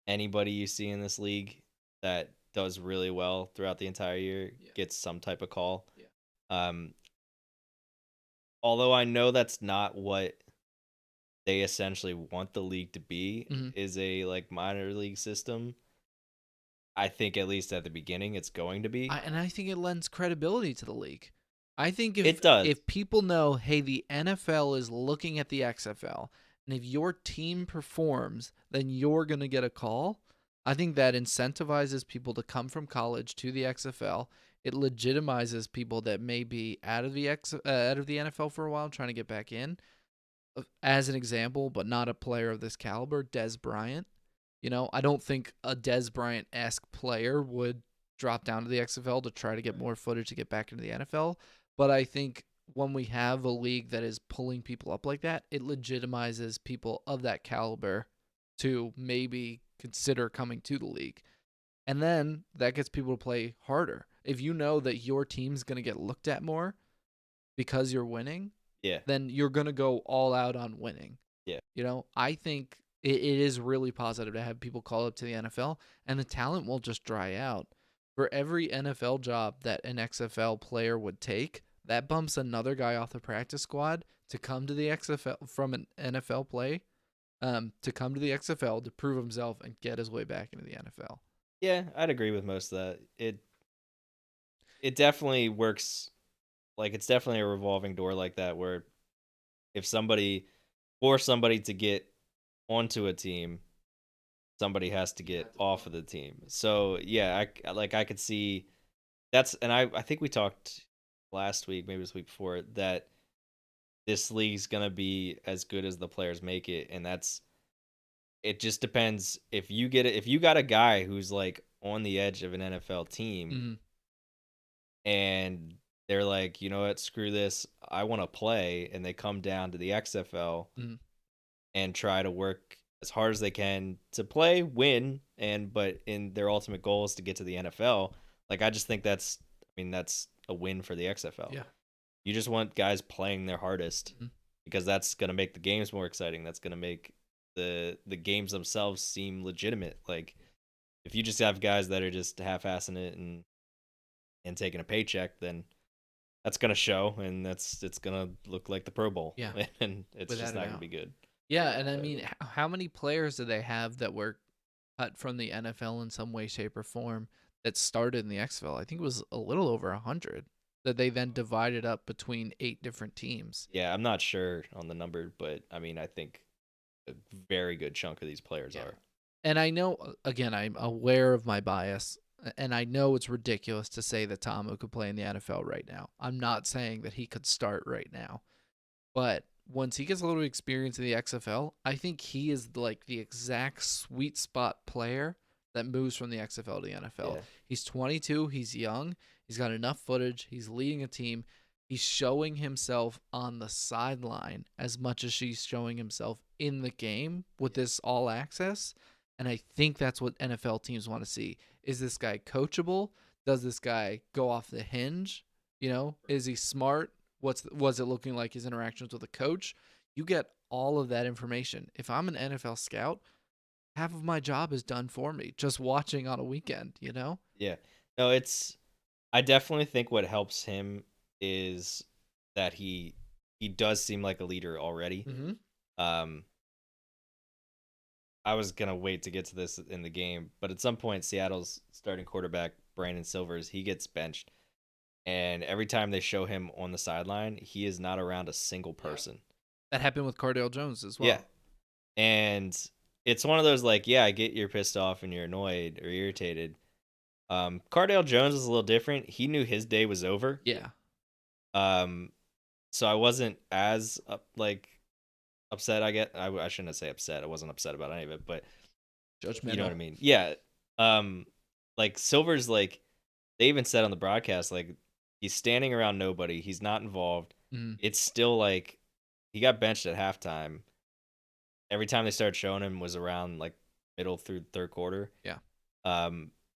anybody you see in this league that does really well throughout the entire year gets some type of call. Yeah. Although I know that's not what they essentially want the league to be, is a like minor league system. I think at least at the beginning it's going to be. And I think it lends credibility to the league. I think it does. If people know, hey, the NFL is looking at the XFL, and if your team performs, then you're going to get a call. I think that incentivizes people to come from college to the XFL. It legitimizes people that may be out of the NFL for a while trying to get back in. As an example, but not a player of this caliber, Dez Bryant. I don't think a Dez Bryant-esque player would drop down to the XFL to try to get more footage to get back into the NFL. But I think when we have a league that is pulling people up like that, it legitimizes people of that caliber to maybe consider coming to the league. And then that gets people to play harder. If you know that your team's going to get looked at more because you're winning, then you're going to go all out on winning. Yeah. I think it is really positive to have people call up to the NFL, and the talent won't just dry out. For every NFL job that an XFL player would take, that bumps another guy off the practice squad to come to the XFL from an NFL play, to come to the XFL to prove himself and get his way back into the NFL. Yeah, I'd agree with most of that. It definitely works. Like it's definitely a revolving door like that, where if somebody for somebody to get onto a team, somebody has to get off of the team. So yeah, I could see that's, and I think we talked last week, maybe this week before, that this league's gonna be as good as the players make it, and that's it. Just depends if you get it. If you got a guy who's like on the edge of an NFL team, Mm-hmm. and they're like, you know what, screw this, I want to play, and they come down to the XFL Mm-hmm. and try to work as hard as they can to play, win, and but in their ultimate goal is to get to the NFL. Like I just think that's a win for the XFL. Yeah. You just want guys playing their hardest Mm-hmm. because that's gonna make the games more exciting. That's gonna make the games themselves seem legitimate. Like if you just have guys that are just half-assing it and taking a paycheck, then that's gonna show, and it's gonna look like the Pro Bowl. Yeah. And it's Without just a not gonna doubt. be good. Yeah, and I mean, how many players do they have that were cut from the NFL in some way, shape, or form that started in the XFL? I think it was a little over 100 that they then divided up between 8 different teams. Yeah, I'm not sure on the number, but I mean, I think a very good chunk of these players are. And I know, again, I'm aware of my bias, and I know it's ridiculous to say that Tomu could play in the NFL right now. I'm not saying that he could start right now. But once he gets a little experience in the XFL, I think he is like the exact sweet spot player that moves from the XFL to the NFL. Yeah. He's 22, he's young, he's got enough footage, he's leading a team, he's showing himself on the sideline as much as he's showing himself in the game with this all access. And I think that's what NFL teams want to see. Is this guy coachable? Does this guy go off the hinge? Is he smart? Was it looking like his interactions with a coach? You get all of that information. If I'm an NFL scout, half of my job is done for me just watching on a weekend. Yeah. No, I definitely think what helps him is that he does seem like a leader already. Mm-hmm. Um I was gonna wait to get to this in the game, but at some point Seattle's starting quarterback, Brandon Silvers, he gets benched. And every time they show him on the sideline, he is not around a single person. That happened with Cardale Jones as well. Yeah. And it's one of those like, yeah, I get you're pissed off and you're annoyed or irritated. Cardale Jones is a little different. He knew his day was over. Yeah. So I wasn't as upset. I shouldn't say upset. I wasn't upset about any of it, but Judgmental. you know what I mean? Yeah. Like Silver's like, they even said on the broadcast, like he's standing around nobody. He's not involved. Mm-hmm. It's still like he got benched at halftime. Every time they started showing him was around like middle through third quarter. Yeah.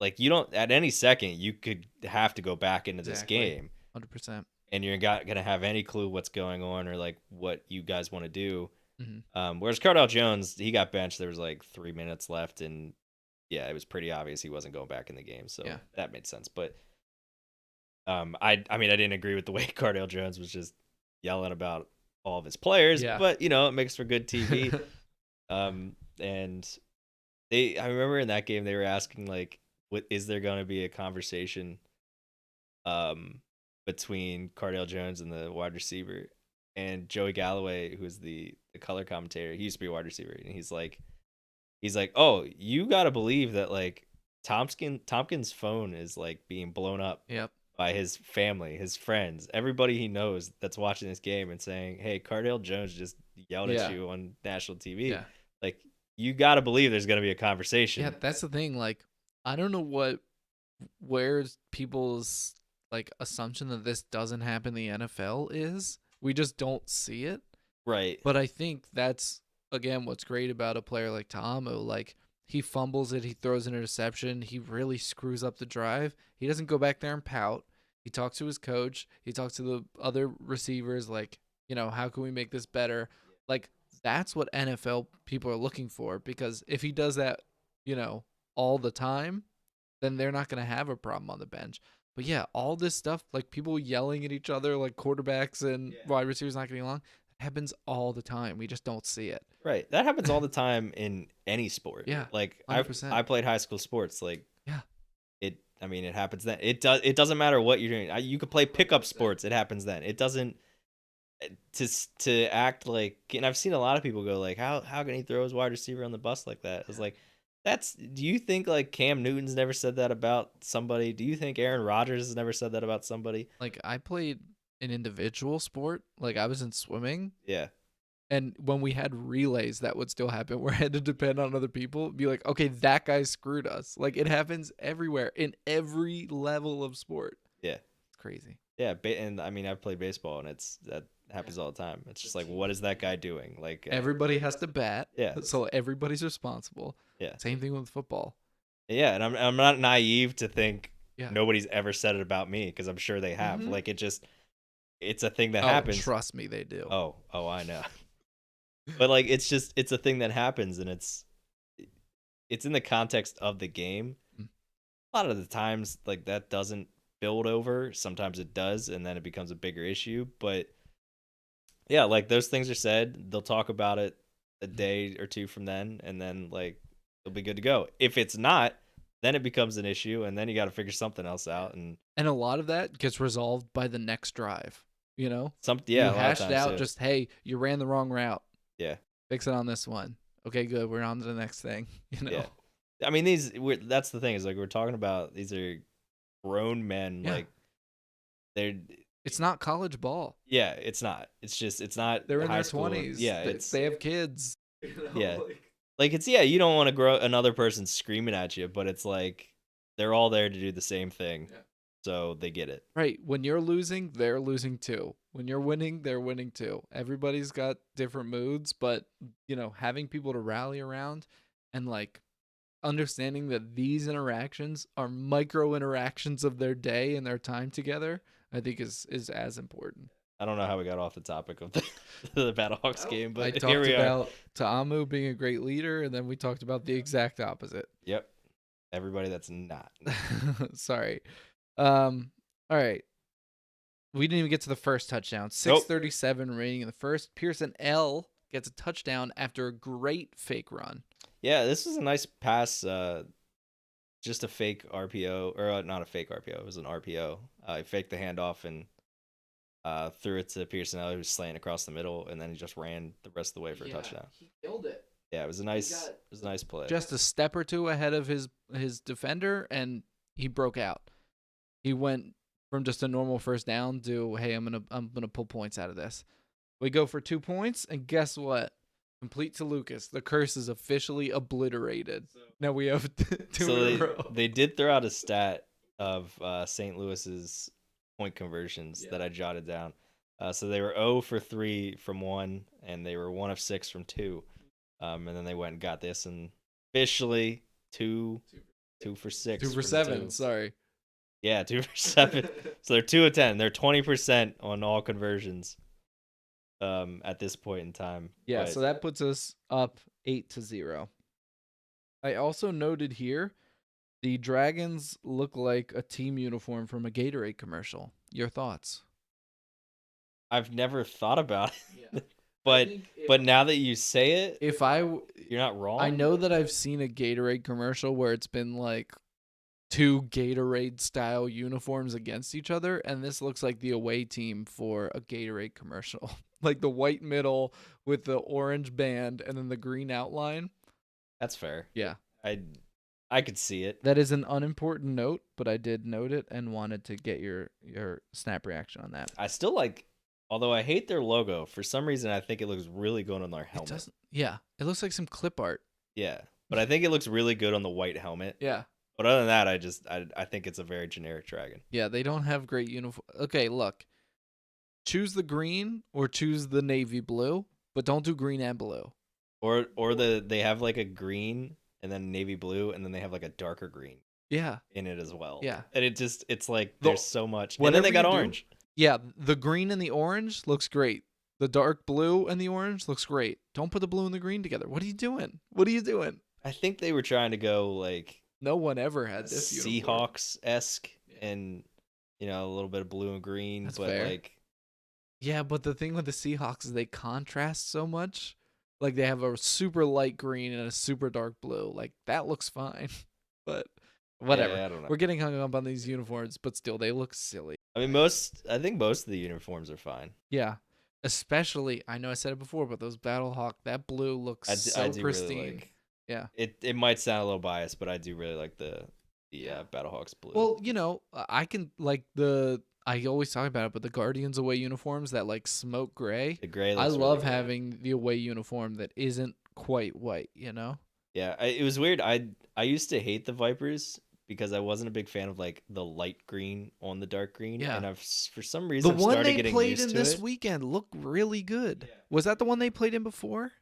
Like you don't, at any second you could have to go back into this game 100%. and you're not gonna have any clue what's going on or like what you guys want to do. Mm-hmm. Whereas Cardale Jones, he got benched. There was like 3 minutes left, and yeah, it was pretty obvious he wasn't going back in the game. So Yeah. that made sense. But I mean, I didn't agree with the way Cardale Jones was just yelling about all of his players. Yeah. But it makes for good TV. And I remember in that game they were asking like, what is there going to be a conversation between Cardale Jones and the wide receiver? And Joey Galloway, who's the color commentator, he used to be a wide receiver, and he's like, oh, you got to believe that like Tompkins' phone is like being blown up. Yep. By his family, his friends, everybody he knows that's watching this game and saying, hey, Cardale Jones just yelled at you on national TV. Yeah. Like, you got to believe there's going to be a conversation. Yeah, that's the thing. Like, I don't know where's people's like assumption that this doesn't happen in the NFL is. We just don't see it. Right. But I think that's, again, what's great about a player like Tomu. Like, he fumbles it, he throws an interception, he really screws up the drive. He doesn't go back there and pout. He talks to his coach. He talks to the other receivers, like, how can we make this better? Like, that's what NFL people are looking for, because if he does that, all the time, then they're not going to have a problem on the bench. But yeah, all this stuff, like people yelling at each other, like quarterbacks and wide receivers not getting along, happens all the time. We just don't see it. Right. That happens all the time in any sport. Yeah, Like 100%. I played high school sports. Like Yeah. it happens then. It doesn't matter what you're doing. You could play pickup sports. It happens then. It doesn't to act like, and I've seen a lot of people go like, how can he throw his wide receiver on the bus like that? It's like, do you think like Cam Newton's never said that about somebody? Do you think Aaron Rodgers has never said that about somebody? Like I played an individual sport. Like I was in swimming. Yeah. And when we had relays, that would still happen where I had to depend on other people. Be like, okay, that guy screwed us. Like it happens everywhere in every level of sport. Yeah. It's crazy. Yeah. And I mean, I've played baseball and that happens all the time. It's just like, what is that guy doing? Like everybody has to bat. Yeah. So everybody's responsible. Yeah. Same thing with football. Yeah. And I'm not naive to think Yeah. nobody's ever said it about me, because I'm sure they have. Mhm. Like it's a thing that happens. Trust me, they do. Oh, I know. But like it's a thing that happens, and it's in the context of the game. Mm. A lot of the times like that doesn't build over. Sometimes it does, and then it becomes a bigger issue. But yeah, like those things are said, they'll talk about it a day or two from then, and then like it'll be good to go. If it's not, then it becomes an issue, and then you got to figure something else out. And a lot of that gets resolved by the next drive. You know, you a hashed lot of times, out. Just hey, you ran the wrong route. Yeah. Fix it on this one. Okay, good. We're on to the next thing. You know. Yeah. I mean, that's the thing, is like we're talking about, these are grown men. Yeah. Like it's not college ball. Yeah, it's not. It's just it's not. They're in their 20s. Yeah, they have kids. You know, yeah, like it's you don't want to grow another person screaming at you, but it's like they're all there to do the same thing. Yeah. So they get it. Right. When you're losing, they're losing too. When you're winning, they're winning too. Everybody's got different moods, but, you know, having people to rally around and, like, understanding that these interactions are micro interactions of their day and their time together, I think is as important. I don't know how we got off the topic of the BattleHawks game, but I talked about Ta'amu being a great leader, and then we talked about the exact opposite. Yep. Everybody that's not. Sorry. All right. We didn't even get to the first touchdown. 6:37 remaining in the first. Pearson L gets a touchdown after a great fake run. Yeah, this was a nice pass. Just a fake RPO, or not a fake RPO. It was an RPO. He faked the handoff and threw it to Pearson L, who was slaying across the middle, and then he just ran the rest of the way for a touchdown. He killed it. Yeah, it was a nice play. Just a step or two ahead of his defender, and he broke out. He went from just a normal first down to, hey, I'm gonna pull points out of this. We go for 2 points, and guess what? Complete to Lucas. The curse is officially obliterated. Now we have two in a row. They did throw out a stat of St. Louis's point conversions that I jotted down. So they were 0 for 3 from 1, and they were 1 of 6 from 2. And then they went and got this, and officially 2 for 6. 2 for 7. Sorry. Yeah, 2 for 7. So they're 2 of 10. They're 20% on all conversions at this point in time. Yeah, so that puts us up 8-0. I also noted here the Dragons look like a team uniform from a Gatorade commercial. Your thoughts? I've never thought about it. But now that you say it, you're not wrong. I know that I've seen a Gatorade commercial where it's been like 2 Gatorade style uniforms against each other, and this looks like the away team for a Gatorade commercial. Like the white middle with the orange band and then the green outline. That's fair. Yeah. I could see it. That is an unimportant note, but I did note it and wanted to get your snap reaction on that. I still like, although I hate their logo, for some reason I think it looks really good on their helmet. It looks like some clip art. Yeah, but I think it looks really good on the white helmet. Yeah. But other than that, I think it's a very generic dragon. Yeah, they don't have great uniform. Okay, look. Choose the green or choose the navy blue, but don't do green and blue. Or they have like a green and then navy blue, and then they have like a darker green. Yeah. In it as well. Yeah. And it's like there's so much. And then they got orange. Yeah, the green and the orange looks great. The dark blue and the orange looks great. Don't put the blue and the green together. What are you doing? I think they were trying to go like No one ever had this uniform. Seahawks-esque, and a little bit of blue and green. That's but fair. like, yeah, but the thing with the Seahawks is they contrast so much. Like they have a super light green and a super dark blue. Like that looks fine, but whatever. yeah, I don't know. We're getting hung up on these uniforms, but still, they look silly. I mean, I think most of the uniforms are fine. Yeah, especially I know I said it before, but those BattleHawk, that blue looks I so do pristine. really like. Yeah. It might sound a little biased, but I do really like the BattleHawks blue. Well, I can like I always talk about it, but the Guardians away uniforms that like smoke gray. The gray I looks love really good. having the away uniform that isn't quite white. Yeah, it was weird. I used to hate the Vipers because I wasn't a big fan of like the light green on the dark green. Yeah. And for some reason The one started they getting played used in to this it. weekend looked really good. Yeah. Was that the one they played in before?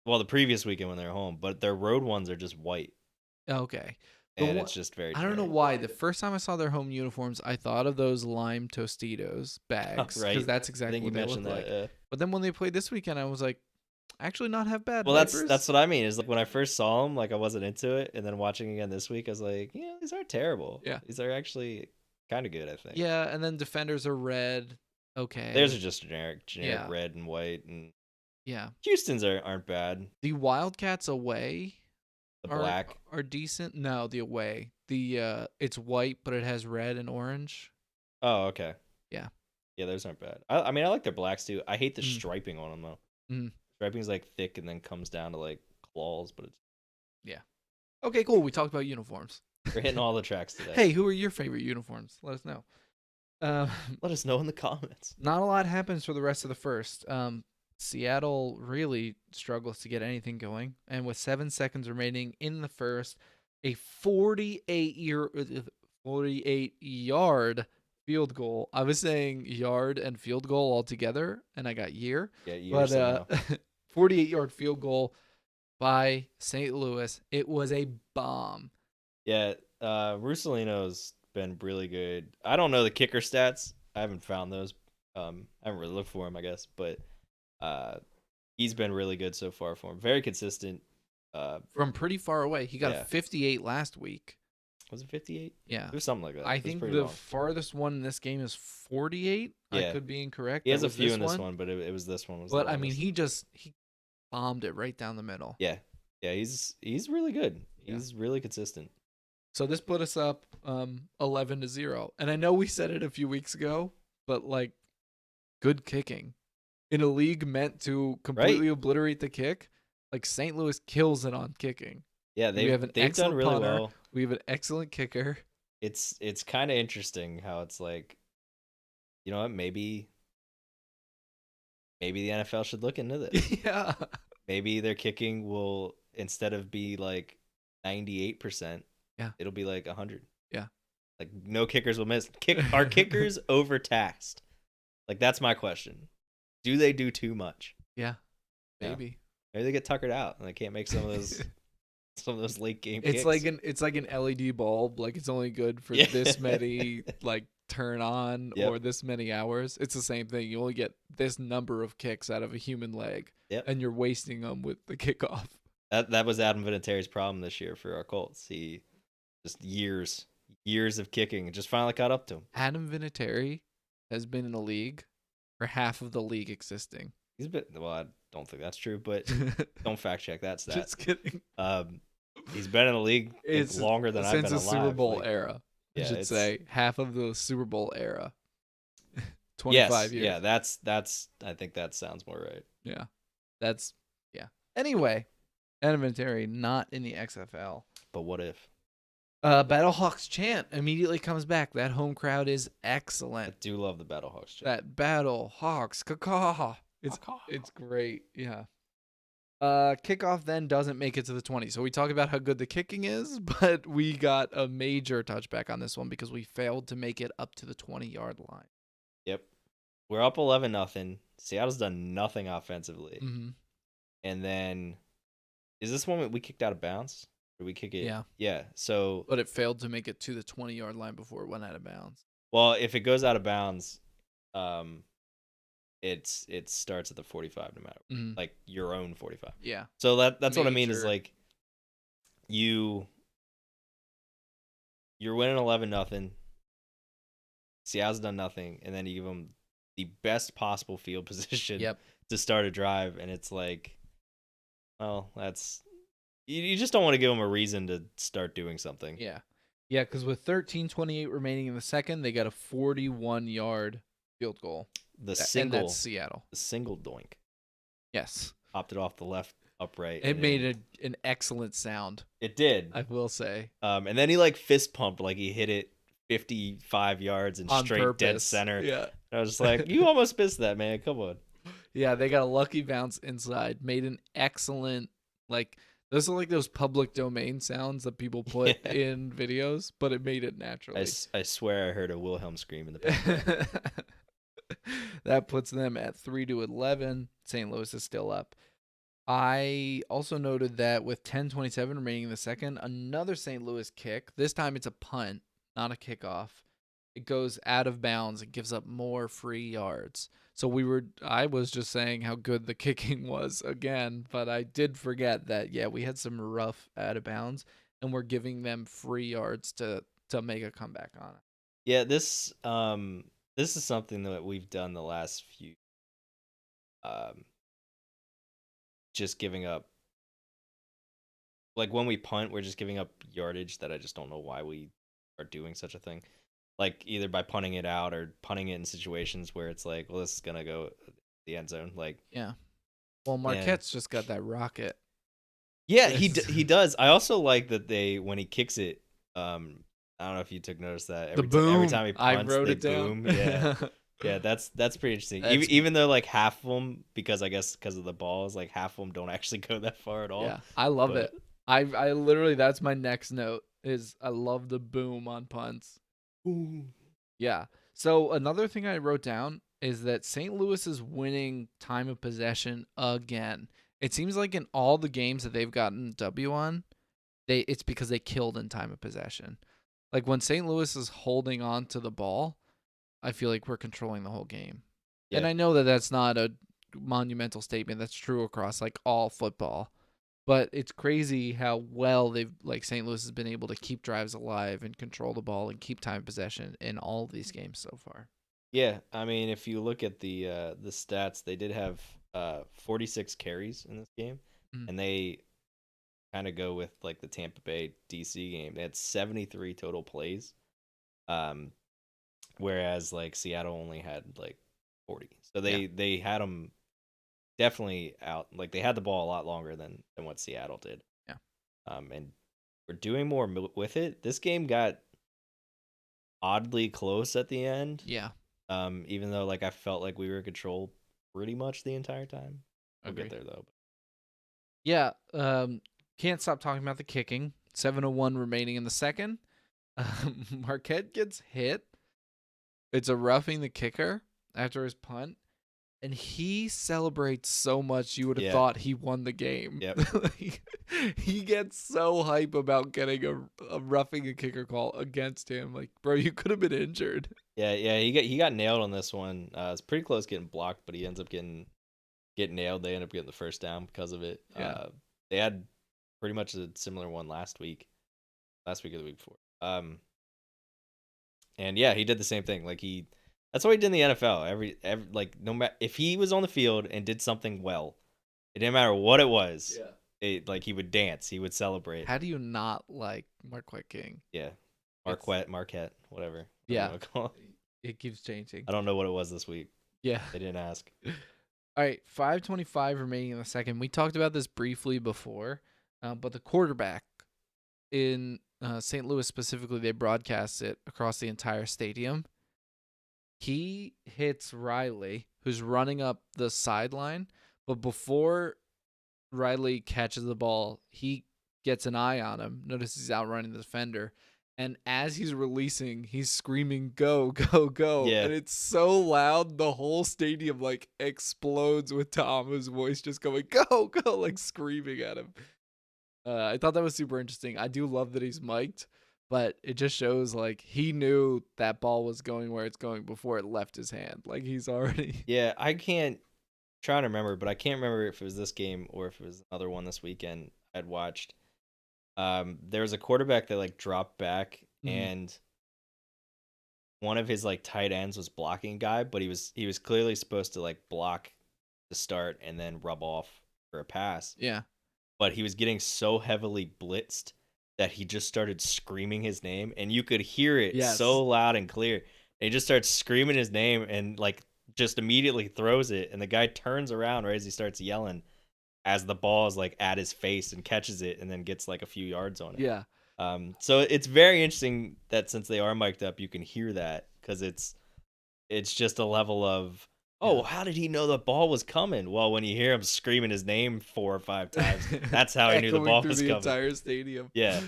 Well, the previous weekend when they were home, but their road ones are just white. Okay. And it's just very I don't know generic. why. The first time I saw their home uniforms, I thought of those lime Tostitos bags. Right. Because that's exactly I think what you they look mentioned that. like. But then when they played this weekend, I was like, actually not have bad. Well, Vipers. that's what I mean. Is like when I first saw them, like I wasn't into it, and then watching again this week, I was like, these aren't terrible. Yeah. These are actually kind of good, I think. Yeah, and then defenders are red. Okay. Theirs are just generic Yeah. red and white, and yeah. Houston's aren't bad. The Wildcats away The black are decent. No, the away. The it's white, but it has red and orange. Oh, okay. Yeah. Yeah, those aren't bad. I mean, I like their blacks too. I hate the striping on them though. Mm. Striping's like thick and then comes down to like claws, but it's Okay, cool. We talked about uniforms. we're hitting all the tracks today. Hey, who are your favorite uniforms? Let us know. Let us know in the comments. Not a lot happens for the rest of the first. Seattle really struggles to get anything going, and with 7 seconds remaining in the first, a 48-yard field goal. I was saying yard and field goal all together, and I got year. Yeah, But somehow. 48-yard field goal by St. Louis. It was a bomb. Yeah, Russolino's been really good. I don't know the kicker stats. I haven't found those. I haven't really looked for him, I guess, but he's been really good so far for him. Very consistent. From pretty far away. He got 58 last week. Was it 58? Yeah. It was something like that. I think the farthest one in this game is 48. Yeah. I could be incorrect. He has a few in this one, but it was this one. But I mean, he bombed it right down the middle. Yeah. Yeah, he's really good. He's really consistent. So this put us up 11-0. And I know we said it a few weeks ago, but like good kicking in a league meant to completely obliterate the kick, like St. Louis kills it on kicking. Yeah, they've done really punter. well. We have an excellent kicker. It's kind of interesting how it's like, you know what, maybe the NFL should look into this. Yeah. Maybe their kicking will, instead of be like 98%, it'll be like 100. Yeah. Like no kickers will miss. Are kickers overtaxed? Like that's my question. Do they do too much? Yeah. Maybe. Maybe they get tuckered out and they can't make some of those late game it's kicks. It's like an LED bulb, like it's only good for this many like turn on or this many hours. It's the same thing. You only get this number of kicks out of a human leg, and you're wasting them with the kickoff. That was Adam Vinatieri's problem this year for our Colts. He just years of kicking and just finally caught up to him. Adam Vinatieri has been in the league for half of the league existing. He's been, well, I don't think that's true, but don't fact check that stat. Just kidding. He's been in the league longer than I've been alive. Since the Super Bowl era, I should say. Half of the Super Bowl era. 25 years. Yeah, that's. I think that sounds more right. Yeah, Anyway, Adam Vinatieri not in the XFL. But what if? BattleHawks chant immediately comes back. That home crowd is excellent. I do love the BattleHawks chant. That BattleHawks KA-KAW. It's great. Yeah. Kickoff then doesn't make it to the 20. So we talk about how good the kicking is, but we got a major touchback on this one because we failed to make it up to the 20-yard line. Yep. We're up 11-0. Seattle's done nothing offensively. Mm-hmm. And then, is this one we kicked out of bounds? Or we kick it? Yeah. Yeah. So, but it failed to make it to the 20-yard line before it went out of bounds. Well, if it goes out of bounds, it starts at the 45 no matter like your own 45. Yeah. So that's what I mean is like you you're winning 11-0. Seattle's done nothing, and then you give them the best possible field position Yep. to start a drive, and it's like, well, that's you just don't want to give them a reason to start doing something. Yeah. Yeah, because with 13:28 remaining in the second, they got a 41-yard field goal. And that's Seattle. The single doink. Yes. Popped it off the left upright. It made an excellent sound. It did. I will say. And then he like fist pumped, like he hit it 55 yards and On straight purpose. dead center. Yeah. And I was just like, you almost missed that, man. Come on. Yeah, they got a lucky bounce inside. Made an excellent, like, those are like those public domain sounds that people put in videos, but it made it naturally. I swear I heard a Wilhelm scream in the background. That puts them at 3-11. St. Louis is still up. I also noted that with 10:27 remaining in the second, another St. Louis kick. This time it's a punt, not a kickoff. It goes out of bounds and gives up more free yards. So I was just saying how good the kicking was again, but I did forget that, yeah, we had some rough out of bounds, and we're giving them free yards to make a comeback on it. Yeah, this is something that we've done the last few, just giving up. Like when we punt, we're just giving up yardage that I just don't know why we are doing such a thing. Like either by punting it out or punting it in situations where it's like, well, this is gonna go the end zone. Like, yeah. Well, Marquette's just got that rocket. Yeah, he does. I also like that when he kicks it. I don't know if you took notice that every time he punts, I wrote they it down. boom. Yeah, yeah, that's pretty interesting. That's... Even though like half of them, because I guess because of the balls, like half of them don't actually go that far at all. Yeah, I love it. I literally, that's my next note. Is I love the boom on punts. Ooh. Yeah. So another thing I wrote down is that St. Louis is winning time of possession again. It seems like in all the games that they've gotten W on, it's because they killed in time of possession. Like when St. Louis is holding on to the ball, I feel like we're controlling the whole game. Yeah. And I know that that's not a monumental statement. That's true across like all football. But it's crazy how well St. Louis has been able to keep drives alive and control the ball and keep time of possession in all of these games so far. Yeah, I mean, if you look at the stats, they did have 46 carries in this game, and they kind of go with like the Tampa Bay DC game. They had 73 total plays, whereas like Seattle only had like 40. So they had them definitely out. Like they had the ball a lot longer than what Seattle did. Yeah. And we're doing more with it. This game got oddly close at the end. Yeah. Even though like I felt like we were in control pretty much the entire time. We'll get there though. Yeah. Can't stop talking about the kicking. 7:01 remaining in the second. Marquette gets hit. It's a roughing the kicker after his punt. And he celebrates so much you would have thought he won the game. Yep. He gets so hype about getting a roughing a kicker call against him. Like, bro, you could have been injured. Yeah, he got nailed on this one. It's pretty close getting blocked, but he ends up getting nailed. They end up getting the first down because of it. Yeah. They had pretty much a similar one last week or the week before. And yeah, he did the same thing. Like that's what he did in the NFL. Every like no matter if he was on the field and did something well, it didn't matter what it was. Yeah. Like he would dance, he would celebrate. How do you not like Marquette King? Yeah, Marquette, whatever. Yeah, it keeps changing. I don't know what it was this week. Yeah, they didn't ask. All right, 5:25 remaining in the second. We talked about this briefly before, but the quarterback in St. Louis specifically, they broadcast it across the entire stadium. He hits Riley, who's running up the sideline, but before Riley catches the ball, he gets an eye on him. Notice he's outrunning the defender. And as he's releasing, he's screaming, "Go, go, go." Yeah. And it's so loud, the whole stadium like explodes with Tom's voice just going, "Go, go," like screaming at him. I thought that was super interesting. I do love that he's mic'd, but it just shows like he knew that ball was going where it's going before it left his hand. Like he's already. Yeah, I can't try to remember, but I can't remember if it was this game or if it was another one this weekend I'd watched. There was a quarterback that like dropped back Mhm. and one of his like tight ends was blocking a guy, but he was clearly supposed to like block the start and then rub off for a pass. Yeah. But he was getting so heavily blitzed that he just started screaming his name, and you could hear it Yes. so loud and clear. And he just starts screaming his name and like just immediately throws it, and the guy turns around right as he starts yelling as the ball is like at his face and catches it and then gets like a few yards on it. Yeah. So it's very interesting that since they are mic'd up, you can hear that because it's just a level of, oh, Yeah. how did he know the ball was coming? Well, when you hear him screaming his name 4 or 5 times, that's how he knew the Echoing ball through was the coming. entire stadium. Yeah.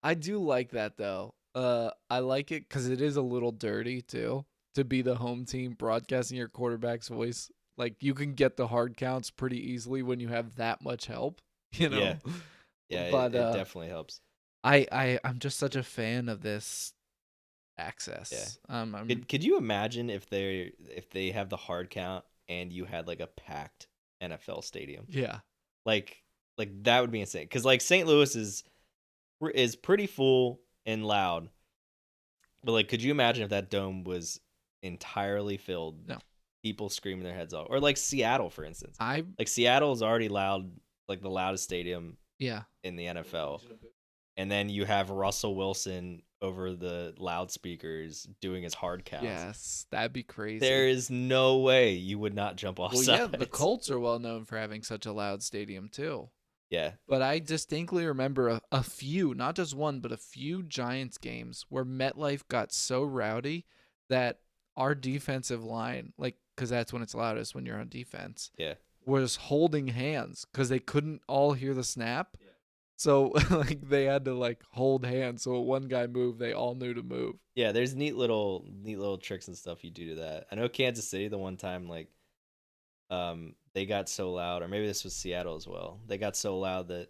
I do like that though. I like it because it is a little dirty too to be the home team broadcasting your quarterback's voice. Like you can get the hard counts pretty easily when you have that much help, you Yeah. know. Yeah, But it definitely helps. I'm just such a fan of this Yeah. access. I'm Could you imagine if they have the hard count and you had like a packed NFL stadium? yeah. Like like that would be insane. Cuz like St. Louis is pretty full and loud. But like could you imagine if that dome was entirely filled, No. people screaming their heads off? Or like Seattle for instance. I Like Seattle is already loud, like the loudest stadium yeah. in the NFL. And then you have Russell Wilson over the loudspeakers doing his hard counts. Yes, that'd be crazy. There is no way you would not jump off Well, sides. yeah, the Colts are well known for having such a loud stadium too. Yeah. But I distinctly remember a few, not just one, but a few Giants games where MetLife got so rowdy that our defensive line, like, because that's when it's loudest when you're on defense, Yeah. was holding hands because they couldn't all hear the snap. Yeah. So like they had to like hold hands. So when one guy moved, they all knew to move. Yeah, there's neat little tricks and stuff you do to that. I know Kansas City the one time like they got so loud, or maybe this was Seattle as well. They got so loud that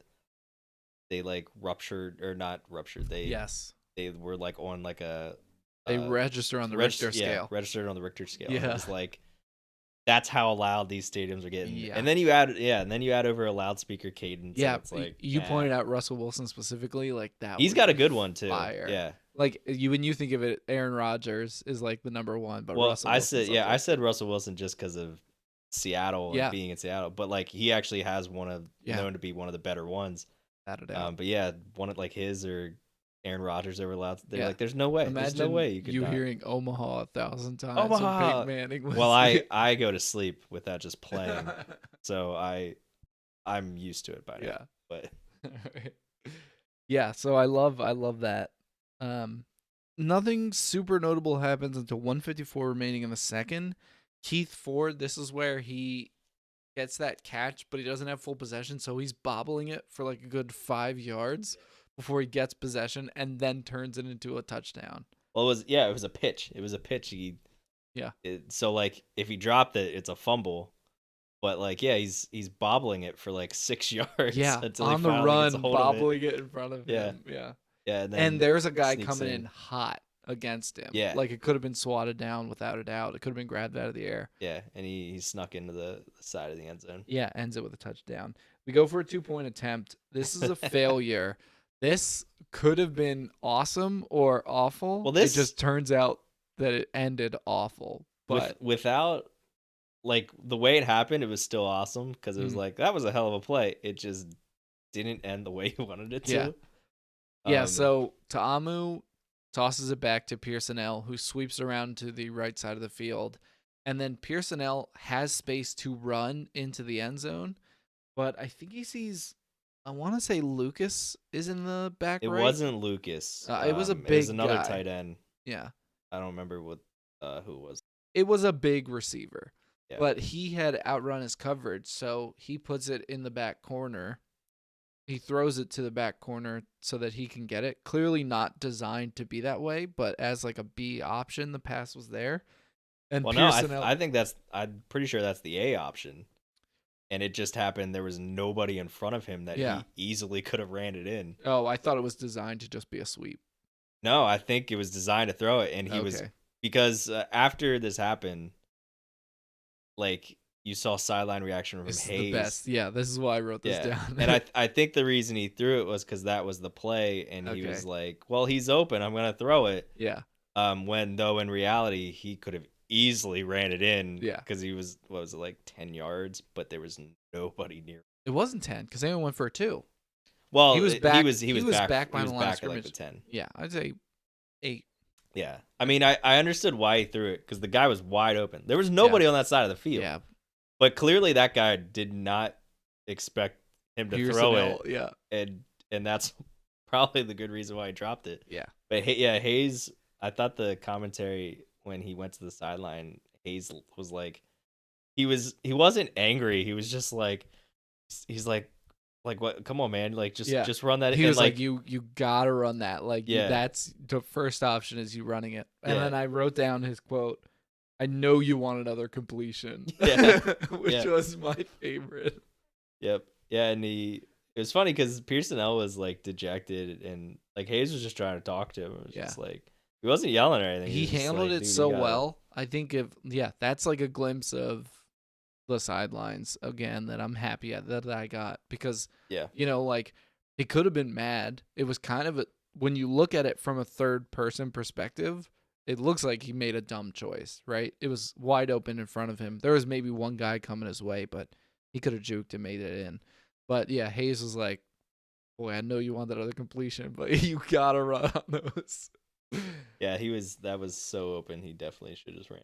they like ruptured, or not ruptured. Yes. They were like on like a They register on the Richter yeah, scale. registered on the Richter scale. Yeah. And it was like that's how loud these stadiums are getting. Yeah. And then you add over a loudspeaker cadence. Yeah, and it's like you pointed out Russell Wilson specifically, like that. He's got a good one too. Fire. Yeah. Like when you think of it, Aaron Rodgers is like the number one, but Well, Russell I Wilson's said up there. I said Russell Wilson just because of Seattle and being in Seattle, but like he actually has known to be one of the better ones. Without a doubt. But yeah, one of like his or Aaron Rodgers over loud. They're Yeah. like, there's no way. Imagine there's no way you could not. hearing Omaha 1,000 times. Omaha. When Peyton Manning was Well, I go to sleep with that just playing, so I'm used to it by now. Yeah. But yeah, so I love that. Nothing super notable happens until 154 remaining in the second. Keith Ford, this is where he gets that catch, but he doesn't have full possession, so he's bobbling it for like a good 5 yards before he gets possession and then turns it into a touchdown. Well, it was a pitch. It was a pitch. So like if he dropped it, it's a fumble. But like he's bobbling it for like 6 yards. Yeah, until on he the finally run, gets a hold bobbling of it in front of Yeah. him. Yeah. Yeah, And there's a guy sneaks coming in hot against him. Yeah. Like it could have been swatted down without a doubt. It could have been grabbed out of the air. Yeah, and he snuck into the side of the end zone. Yeah, ends it with a touchdown. We go for a 2-point attempt. This is a failure. This could have been awesome or awful. Well, it just turns out that it ended awful. But without like the way it happened, it was still awesome because it was like that was a hell of a play. It just didn't end the way you wanted it to. Yeah. Yeah, so Ta'amu tosses it back to Pearsonell, who sweeps around to the right side of the field. And then Pearsonell has space to run into the end zone. But I think he sees, I want to say Lucas is in the back It right. wasn't Lucas. It was a big It was another guy. tight end. Yeah. I don't remember who it was. It was a big receiver. Yeah. But he had outrun his coverage, so he puts it in the back corner. He throws it to the back corner so that he can get it. Clearly not designed to be that way, but as like a B option, the pass was there. And Well, Pearsonell, no, I think I'm pretty sure that's the A option. And it just happened there was nobody in front of him that he easily could have ran it in. Oh, I thought it was designed to just be a sweep. No, I think it was designed to throw it, and he was because after this happened, like you saw sideline reaction from This is Hayes. the best. Yeah, this is why I wrote this down. And I think the reason he threw it was because that was the play, and he was like, well, he's open, I'm gonna throw it. Yeah. When though in reality he could have easily ran it in. Yeah. Because he was, what was it, like 10 yards, but there was nobody near. It wasn't 10 because they only went for a 2. Well, he was back. He was back behind the line of at like scrimmage. the 10. Yeah, I'd say 8. Yeah, I mean, I understood why he threw it because the guy was wide open. There was nobody on that side of the field. Yeah, but clearly that guy did not expect him to throw it. Yeah, and that's probably the good reason why he dropped it. Yeah, but Hayes. I thought the commentary when he went to the sideline, Hayes was like, he wasn't angry. He was just like, he's like what? Come on, man! Like just run that. He was like you gotta run that. Like that's the first option is you running it. And then I wrote down his quote. I know you want another completion. Which was my favorite. Yep. Yeah, and it was funny because Pearson L was like dejected, and like Hayes was just trying to talk to him. It was just like he wasn't yelling or anything. He handled it so well. I think that's like a glimpse of the sidelines again that I'm happy that I got because like it could have been mad. It was kind of when you look at it from a third person perspective, it looks like he made a dumb choice, right? It was wide open in front of him. There was maybe one guy coming his way, but he could have juked and made it in. But yeah, Hayes was like, boy, I know you want that other completion, but you gotta run on those. Yeah, that was so open. He definitely should have just ran.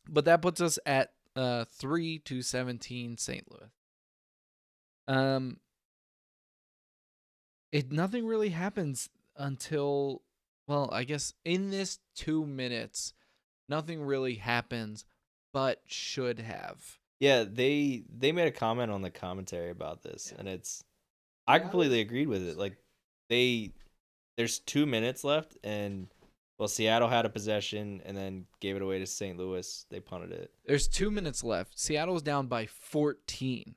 But that puts us at 3-17 St. Louis. Nothing really happens until, well, I guess in this 2 minutes, nothing really happens, but should have. Yeah, they made a comment on the commentary about this, and I completely agreed with it. Like there's 2 minutes left, and well, Seattle had a possession and then gave it away to St. Louis. They punted it. There's 2 minutes left. Seattle's down by 14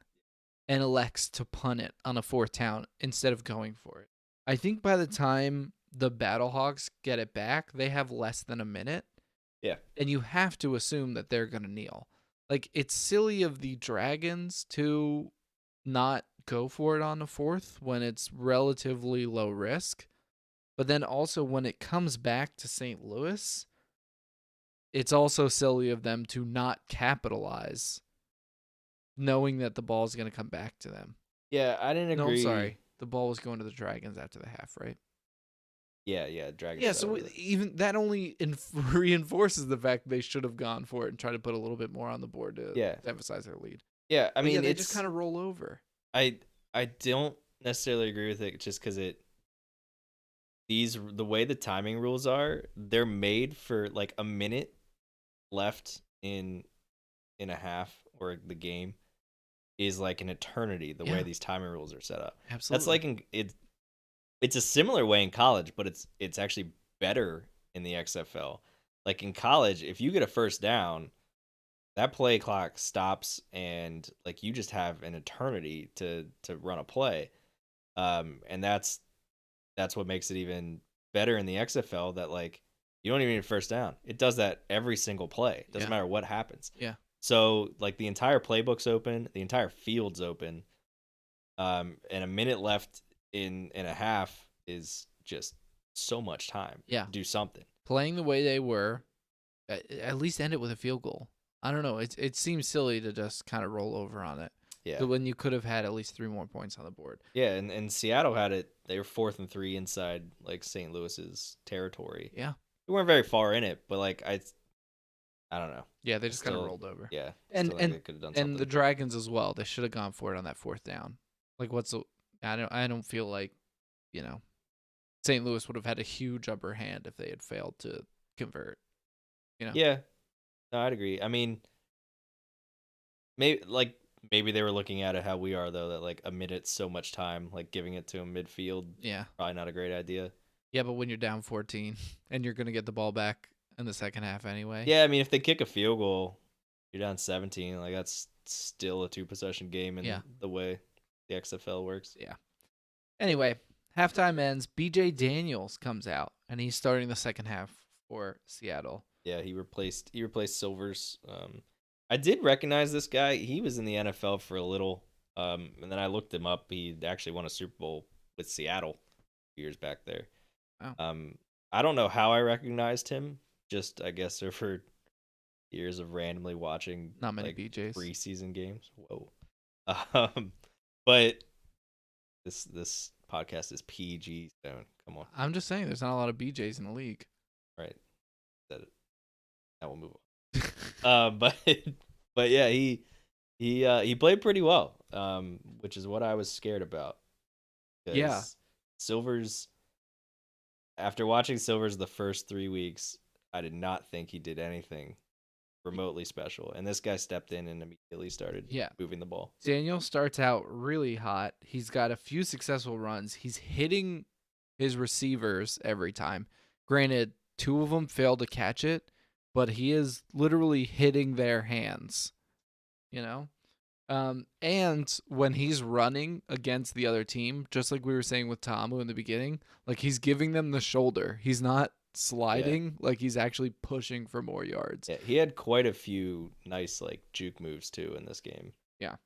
and elects to punt it on a 4th down instead of going for it. I think by the time the BattleHawks get it back, they have less than a minute. Yeah. And you have to assume that they're going to kneel. Like, it's silly of the Dragons to not go for it on the 4th when it's relatively low risk. But then also when it comes back to St. Louis, it's also silly of them to not capitalize, knowing that the ball is going to come back to them. Yeah, I didn't agree. No, sorry. The ball was going to the Dragons after the half, right? Yeah, Dragons. Yeah, so even that only reinforces the fact they should have gone for it and tried to put a little bit more on the board to emphasize their lead. Yeah, I mean, they just kind of roll over. I don't necessarily agree with it just because the way the timing rules are, they're made for like a minute left in a half or the game is like an eternity. The way these timing rules are set up, absolutely. That's like it's a similar way in college, but it's actually better in the XFL. Like in college, if you get a first down, that play clock stops and like you just have an eternity to run a play, and that's what makes it even better in the XFL, that like you don't even need a first down. It does that every single play. It doesn't matter what happens. Yeah. So like the entire playbook's open, the entire field's open, and a minute left in a half is just so much time. Yeah. To do something. Playing the way they were, at least end it with a field goal. I don't know. It seems silly to just kind of roll over on it. Yeah. When you could have had at least 3 more points on the board. Yeah, and Seattle had it. They were 4th and 3 inside like St. Louis's territory. Yeah. They weren't very far in it, but like I don't know. Yeah, they just kind of rolled over. Yeah. And they could have done something. And the Dragons as well. They should have gone for it on that 4th down. Like I don't feel like, St. Louis would have had a huge upper hand if they had failed to convert. Yeah. No, I'd agree. I mean, maybe they were looking at it how we are, though, that like a minute's so much time, like giving it to them midfield. Yeah. Probably not a great idea. Yeah, but when you're down 14 and you're going to get the ball back in the second half anyway. Yeah, I mean, if they kick a field goal, you're down 17. Like that's still a 2-possession game in the way the XFL works. Yeah. Anyway, halftime ends. BJ Daniels comes out, and he's starting the second half for Seattle. Yeah, he replaced Silvers. I did recognize this guy. He was in the NFL for a little, and then I looked him up. He actually won a Super Bowl with Seattle years back there. Wow. I don't know how I recognized him. Just I guess over years of randomly watching Not many like BJs. preseason games. Whoa. Um, but this podcast is PG Stone. Come on. I'm just saying, there's not a lot of BJs in the league. Right. That will move on. But yeah, he played pretty well. Which is what I was scared about. Yeah. Silvers, after watching Silvers the first 3 weeks, I did not think he did anything remotely special. And this guy stepped in and immediately started moving the ball. Daniel starts out really hot. He's got a few successful runs. He's hitting his receivers every time. Granted, 2 of them failed to catch it, but he is literally hitting their hands, you know? And when he's running against the other team, just like we were saying with Tamu in the beginning, like he's giving them the shoulder. He's not sliding, like he's actually pushing for more yards. Yeah, he had quite a few nice like juke moves too in this game. Yeah.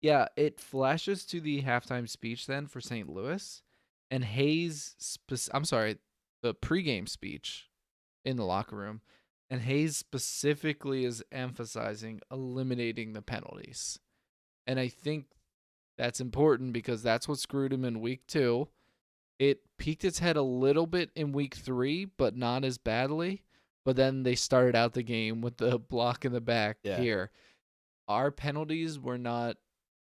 Yeah, it flashes to the halftime speech then for St. Louis, and the pregame speech in the locker room, and Hayes specifically is emphasizing eliminating the penalties. And I think that's important because that's what screwed him in week 2. It peaked its head a little bit in week 3, but not as badly. But then they started out the game with the block in the back here. Our penalties were not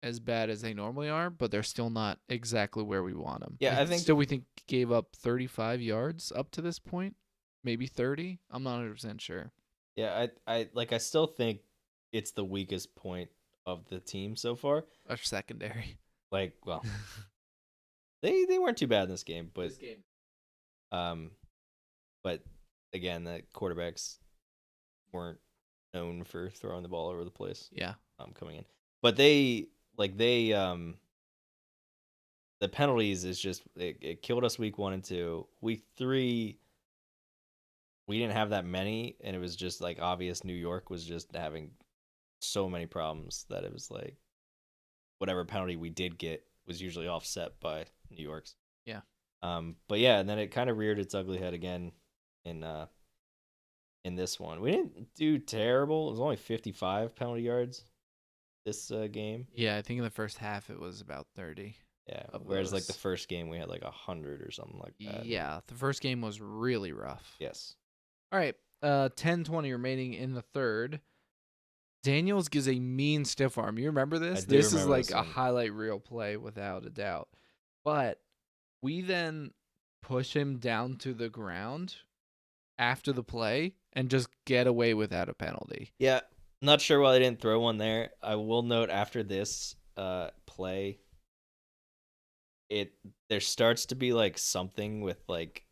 as bad as they normally are, but they're still not exactly where we want them. Yeah, I think we gave up 35 yards up to this point, maybe 30. I'm not 100% sure. Yeah, I still think it's the weakest point of the team so far. Our secondary. Like, well, they weren't too bad in this game, but but again, the quarterbacks weren't known for throwing the ball over the place. Yeah. Coming in. But the penalties is just it killed us week 1 and 2. Week 3 we didn't have that many, and it was just like obvious New York was just having so many problems that it was like whatever penalty we did get was usually offset by New York's. Yeah. But yeah, and then it kind of reared its ugly head again in this one. We didn't do terrible. It was only 55 penalty yards this game. Yeah, I think in the first half it was about 30. Yeah, whereas like the first game we had like 100 or something like that. Yeah, the first game was really rough. Yes. All right, 10-20 remaining in the third. Daniels gives a mean stiff arm. You remember this? This is like a highlight reel play without a doubt. But we then push him down to the ground after the play and just get away without a penalty. Yeah, not sure why they didn't throw one there. I will note after this play, there starts to be like something with like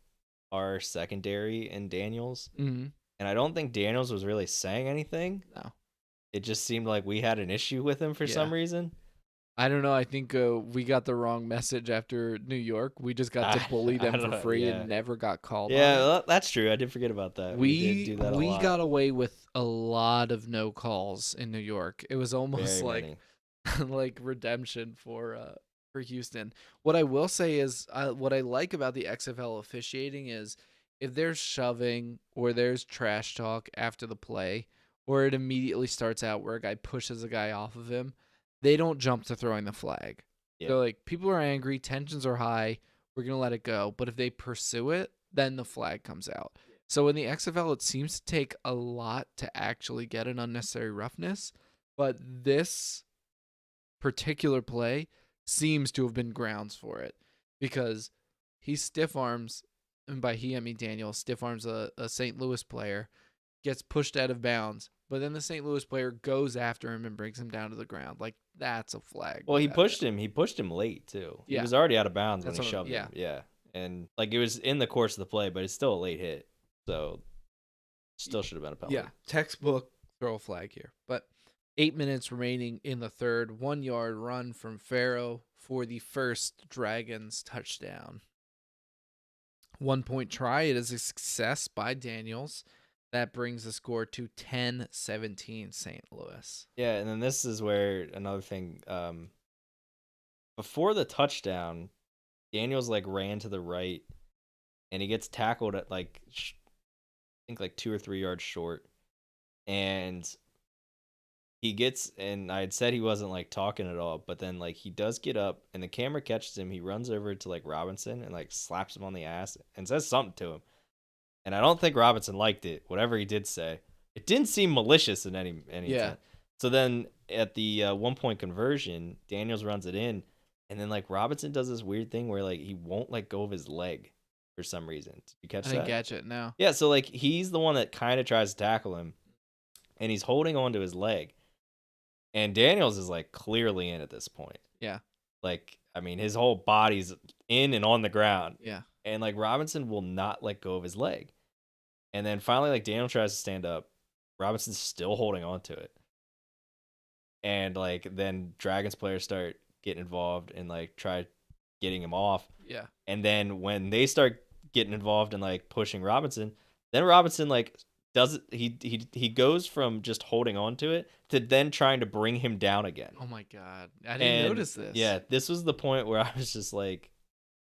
our secondary and Daniels. Mm-hmm. And I don't think Daniels was really saying anything. No. It just seemed like we had an issue with him for some reason. I don't know. I think we got the wrong message after New York. We just got to bully them for free and never got called on. Yeah, that's true. I did forget about that. We did do that a lot. We got away with a lot of no calls in New York. It was almost like redemption for Houston. What I will say is what I like about the XFL officiating is if there's shoving or there's trash talk after the play or it immediately starts out where a guy pushes a guy off of him, they don't jump to throwing the flag. Yeah. They're like, people are angry, tensions are high, we're going to let it go. But if they pursue it, then the flag comes out. So in the XFL, it seems to take a lot to actually get an unnecessary roughness. But this particular play seems to have been grounds for it because he stiff arms, and by he I mean Daniel, stiff arms a St. Louis player, gets pushed out of bounds, but then the St. Louis player goes after him and brings him down to the ground. Like, that's a flag. Well, he pushed him late too. Yeah. He was already out of bounds when he shoved him. Yeah. And like it was in the course of the play, but it's still a late hit. So still should have been a penalty. Yeah. Textbook throw a flag here. But 8 minutes remaining in the third, 1 yard run from Farrow for the first Dragons touchdown. 1 point try. It is a success by Daniels. That brings the score to 10-17 St. Louis. Yeah, and then this is where another thing. Before the touchdown, Daniels like ran to the right, and he gets tackled at like I think like 2 or 3 yards short, and and I had said he wasn't like talking at all, but then like he does get up, and the camera catches him. He runs over to like Robinson and like slaps him on the ass and says something to him. And I don't think Robinson liked it. Whatever he did say, it didn't seem malicious in any Yeah. So then at the 1 point conversion, Daniels runs it in, and then like Robinson does this weird thing where like he won't let go of his leg for some reason. Did you catch I that? didn't catch it, no. Yeah, so like he's the one that kind of tries to tackle him, and he's holding on to his leg, and Daniels is like clearly in at this point. Yeah. Like I mean, his whole body's in and on the ground. Yeah. And like Robinson will not let go of his leg. And then finally, like Daniel tries to stand up. Robinson's still holding on to it. And like then Dragons players start getting involved and like try getting him off. Yeah. And then when they start getting involved and like pushing Robinson, then Robinson like does it. He goes from just holding on to it to then trying to bring him down again. Oh my God. I didn't notice this. Yeah, this was the point where I was just like,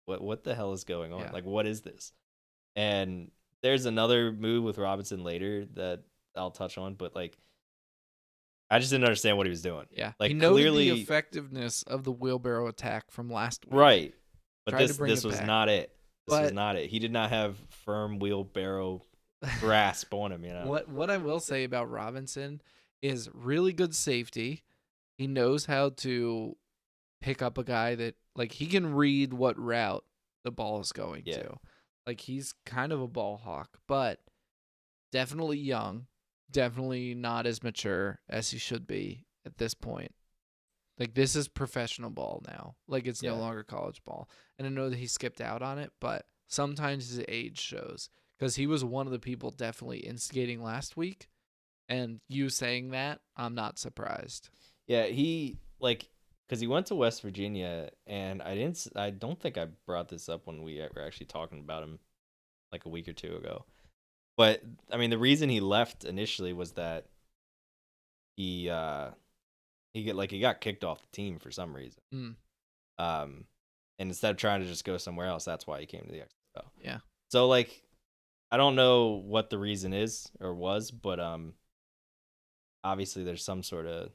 what the hell is going on? Yeah. Like, what is this? And there's another move with Robinson later that I'll touch on, but like, I just didn't understand what he was doing. Yeah. Like he noted clearly the effectiveness of the wheelbarrow attack from last week. right, but Tried to bring this it was back. not it. This was But- not it. He did not have firm wheelbarrow grasp on him. You know What I will say about Robinson is really good safety. He knows how to pick up a guy that like he can read what route the ball is going Yeah. to. Like he's kind of a ball hawk, but definitely young, definitely not as mature as he should be at this point. Like this is professional ball now. Like it's no Yeah. longer college ball. And I know that he skipped out on it, but sometimes his age shows because he was one of the people definitely instigating last week. And you saying that, I'm not surprised. Yeah, he like because he went to West Virginia, and I don't think I brought this up when we were actually talking about him like a week or two ago. But I mean, the reason he left initially was that he got kicked off the team for some reason. Mm. And instead of trying to just go somewhere else, that's why he came to the XFL. Yeah. So like, I don't know what the reason is or was, but obviously there's some sort of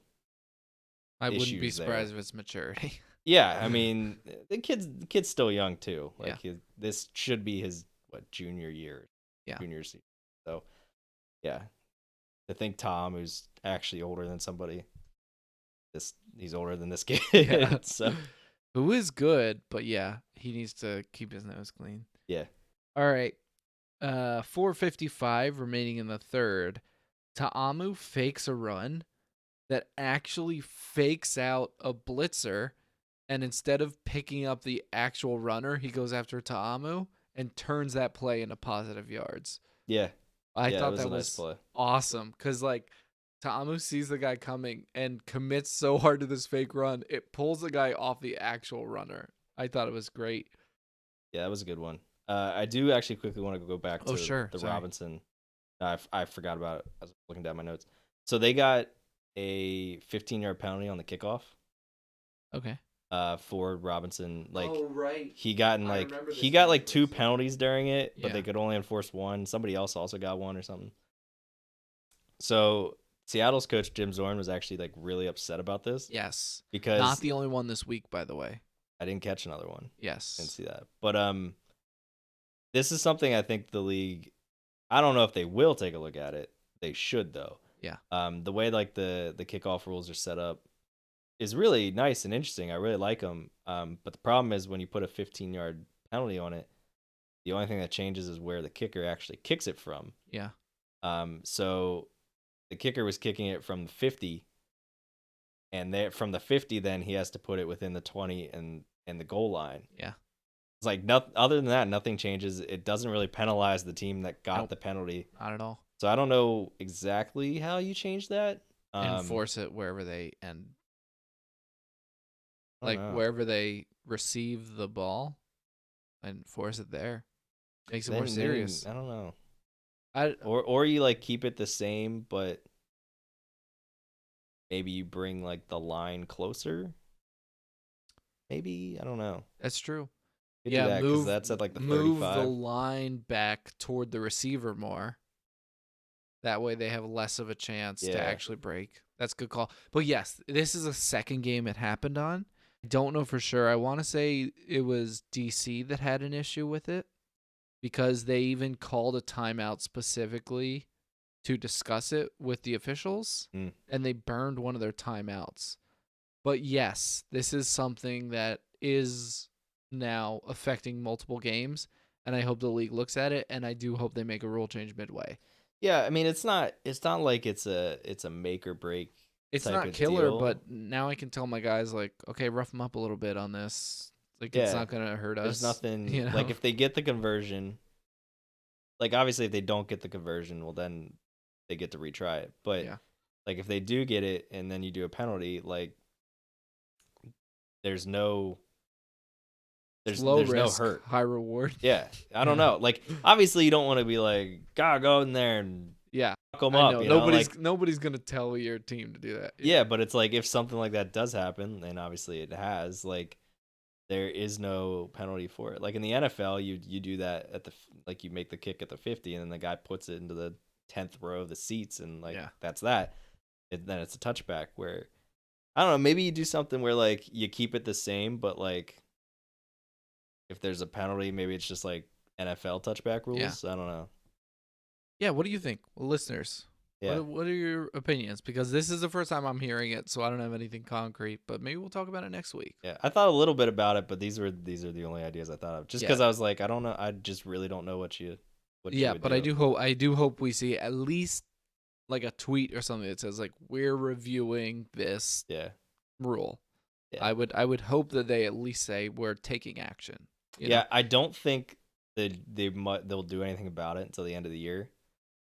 I wouldn't be issues there. surprised if it's maturity. Yeah, I mean, the kid's still young too. Like Yeah. this should be his junior year, Yeah. junior season. So, yeah, I think Tom, who's actually older than somebody, he's older than this kid. Yeah. So Who is good, but yeah, he needs to keep his nose clean. yeah, All right. 4:55 remaining in the third. Ta'amu fakes a run that actually fakes out a blitzer, and instead of picking up the actual runner, he goes after Ta'amu and turns that play into positive yards. yeah. I Yeah, it thought was that a nice was play. awesome because like Ta'amu sees the guy coming and commits so hard to this fake run, it pulls the guy off the actual runner. I thought it was great. Yeah, that was a good one. I do actually quickly want to go back to Sure. the Sorry. Robinson. I forgot about it. I was looking down my notes. So they got a 15-yard penalty on the kickoff. Okay. For Robinson, like right. he got in I like remember he this got like penalty. 2 penalties during it, but Yeah. they could only enforce one. Somebody else also got one or something. So Seattle's coach Jim Zorn was actually like really upset about this. Yes. Because Not the only one this week, by the way. I didn't catch another one. Yes. Didn't see that. But this is something I think the league, I don't know if they will take a look at it. They should though. Yeah. The way like the kickoff rules are set up is really nice and interesting. I really like them. But the problem is when you put a 15-yard penalty on it, the only thing that changes is where the kicker actually kicks it from. Yeah. So the kicker was kicking it from the 50, and from the 50, then he has to put it within the 20 and the goal line. Yeah. It's like other than that, nothing changes. It doesn't really penalize the team that got the penalty. Not at all. So I don't know exactly how you change that. Enforce it wherever they end. I don't Like know. wherever they receive the ball, and force it there. Makes it more Then- serious. I don't know. or you like keep it the same, but maybe you bring like the line closer. Maybe I don't know. That's true. You do Yeah, that because that's at like the move the 35. line back toward the receiver more. That way they have less of a chance to Yeah. actually break. That's a good call. But yes, this is a second game it happened on. I don't know for sure. I want to say it was DC that had an issue with it because they even called a timeout specifically to discuss it with the officials, and they burned one of their timeouts. But yes, this is something that is now affecting multiple games, and I hope the league looks at it, and I do hope they make a rule change midway. Yeah, I mean it's not like it's a make or break It's type not of killer, deal. but now I can tell my guys like, okay, rough them up a little bit on this. Like it's Yeah. not gonna hurt There's us. nothing You like know? if they get the conversion, like obviously if they don't get the conversion, well then they get to retry it. But Yeah. like if they do get it and then you do a penalty, like there's no Low there's no risk, hurt. high reward. Yeah, I don't Yeah. know. Like obviously you don't want to be like, gotta go in there and Yeah. fuck them I up. know. You know, like Nobody's gonna tell your team to do that. yeah, but it's like if something like that does happen, and obviously it has, like there is no penalty for it. Like in the NFL, you do that at the like you make the kick at the 50, and then the guy puts it into the 10th row of the seats, and like Yeah. that's that. Then it's a touchback. Where I don't know, maybe you do something where like you keep it the same, but like if there's a penalty, maybe it's just like NFL touchback rules. I don't know. Yeah, what do you think? Well, listeners, Yeah. what are your opinions? Because this is the first time I'm hearing it, so I don't have anything concrete, but maybe we'll talk about it next week. Yeah, I thought a little bit about it, but these are the only ideas I thought of. Just because Yeah. I was like, I don't know, I just really don't know what you would But do. I do hope we see at least like a tweet or something that says like we're reviewing this Yeah, rule. yeah, I would hope that they at least say we're taking action. You yeah. know? I don't think that they'll do anything about it until the end of the year,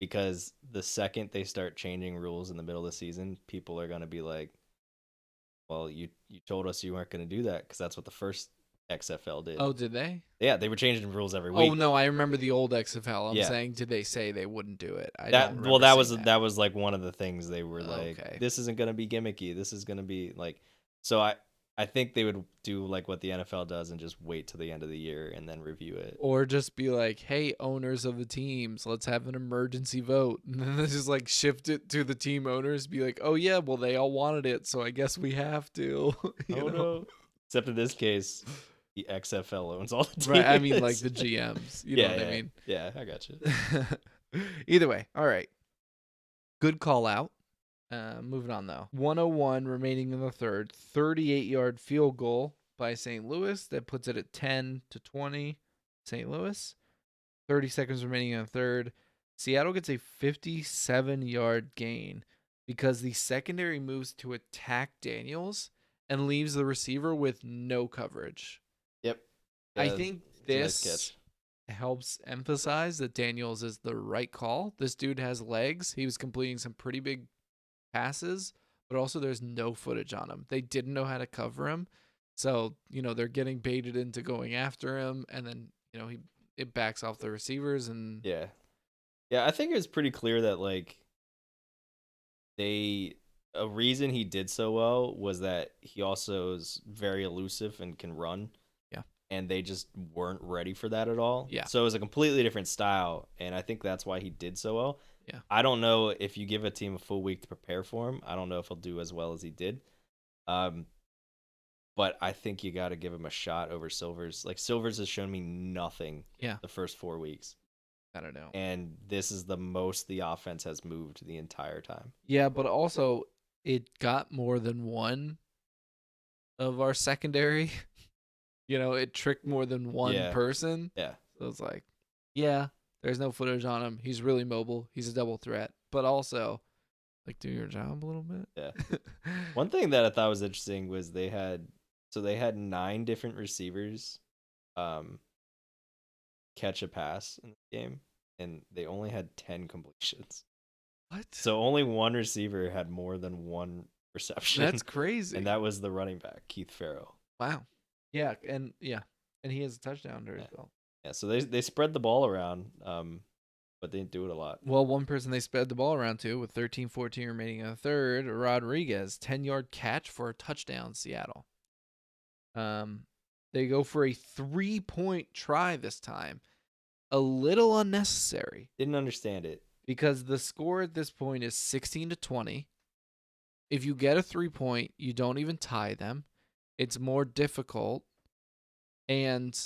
because the second they start changing rules in the middle of the season, people are gonna be like, well, you told us you weren't gonna do that because that's what the first XFL did. Oh, did they? Yeah, they were changing rules every Oh week. no, I remember the old XFL. I'm Yeah. saying, did they say they wouldn't do it? I That don't well, remember that seeing was like one of the things they were like, Okay. this isn't gonna be gimmicky. This is gonna be like, so I think they would do like what the NFL does and just wait till the end of the year and then review it. Or just be like, hey, owners of the teams, let's have an emergency vote. And then just like shift it to the team owners, be like, oh yeah, well they all wanted it, so I guess we have to. You know? No. Except in this case, the XFL owns all the teams. Right. I mean like the GMs. You know what I mean? Yeah, I got you. Either way, all right. Good call out. Moving on though. 101 remaining in the third. 38-yard field goal by St. Louis that puts it at 10-20. St. Louis. 30 seconds remaining in the third. Seattle gets a 57-yard gain because the secondary moves to attack Daniels and leaves the receiver with no coverage. Yep. I Yeah, think it's a nice this catch. helps emphasize that Daniels is the right call. This dude has legs. He was completing some pretty big passes, but also there's no footage on him. They didn't know how to cover him. So, they're getting baited into going after him, and then, it backs off the receivers and Yeah. Yeah, I think it's pretty clear that like a reason he did so well was that he also is very elusive and can run. Yeah. And they just weren't ready for that at all. Yeah. So it was a completely different style, and I think that's why he did so well. Yeah. I don't know if you give a team a full week to prepare for him. I don't know if he'll do as well as he did. But I think you got to give him a shot over Silvers. Like Silvers has shown me nothing the first 4 weeks. I don't know. And this is the most the offense has moved the entire time. Yeah, but also it got more than one of our secondary. It tricked more than one person. Yeah. So it's like, yeah, there's no footage on him. He's really mobile. He's a double threat. But also, like, do your job a little bit. Yeah. One thing that I thought was interesting was they had 9 different receivers catch a pass in the game, and they only had 10 completions. What? So only one receiver had more than one reception. That's crazy. And that was the running back, Keith Farrell. Wow. Yeah, and he has a touchdown there as well. Yeah, so they spread the ball around. but they didn't do it a lot. Well, one person they sped the ball around to with 13-14 remaining in the third, Rodriguez, 10-yard catch for a touchdown, Seattle. They go for a 3-point try this time. A little unnecessary Didn't understand it. because the score at this point is 16-20. If you get a 3-point, you don't even tie them. It's more difficult. And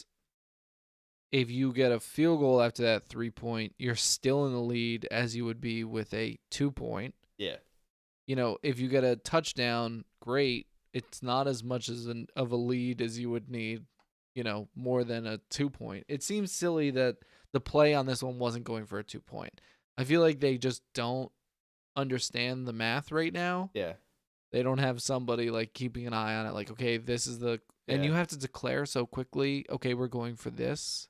if you get a field goal after that 3-point, you're still in the lead as you would be with a 2-point. Yeah. If you get a touchdown, great. It's not as much of a lead as you would need, more than a 2-point. It seems silly that the play on this one wasn't going for a 2-point. I feel like they just don't understand the math right now. Yeah. They don't have somebody like keeping an eye on it. Like, okay, this is and you have to declare so quickly, okay, we're going for this.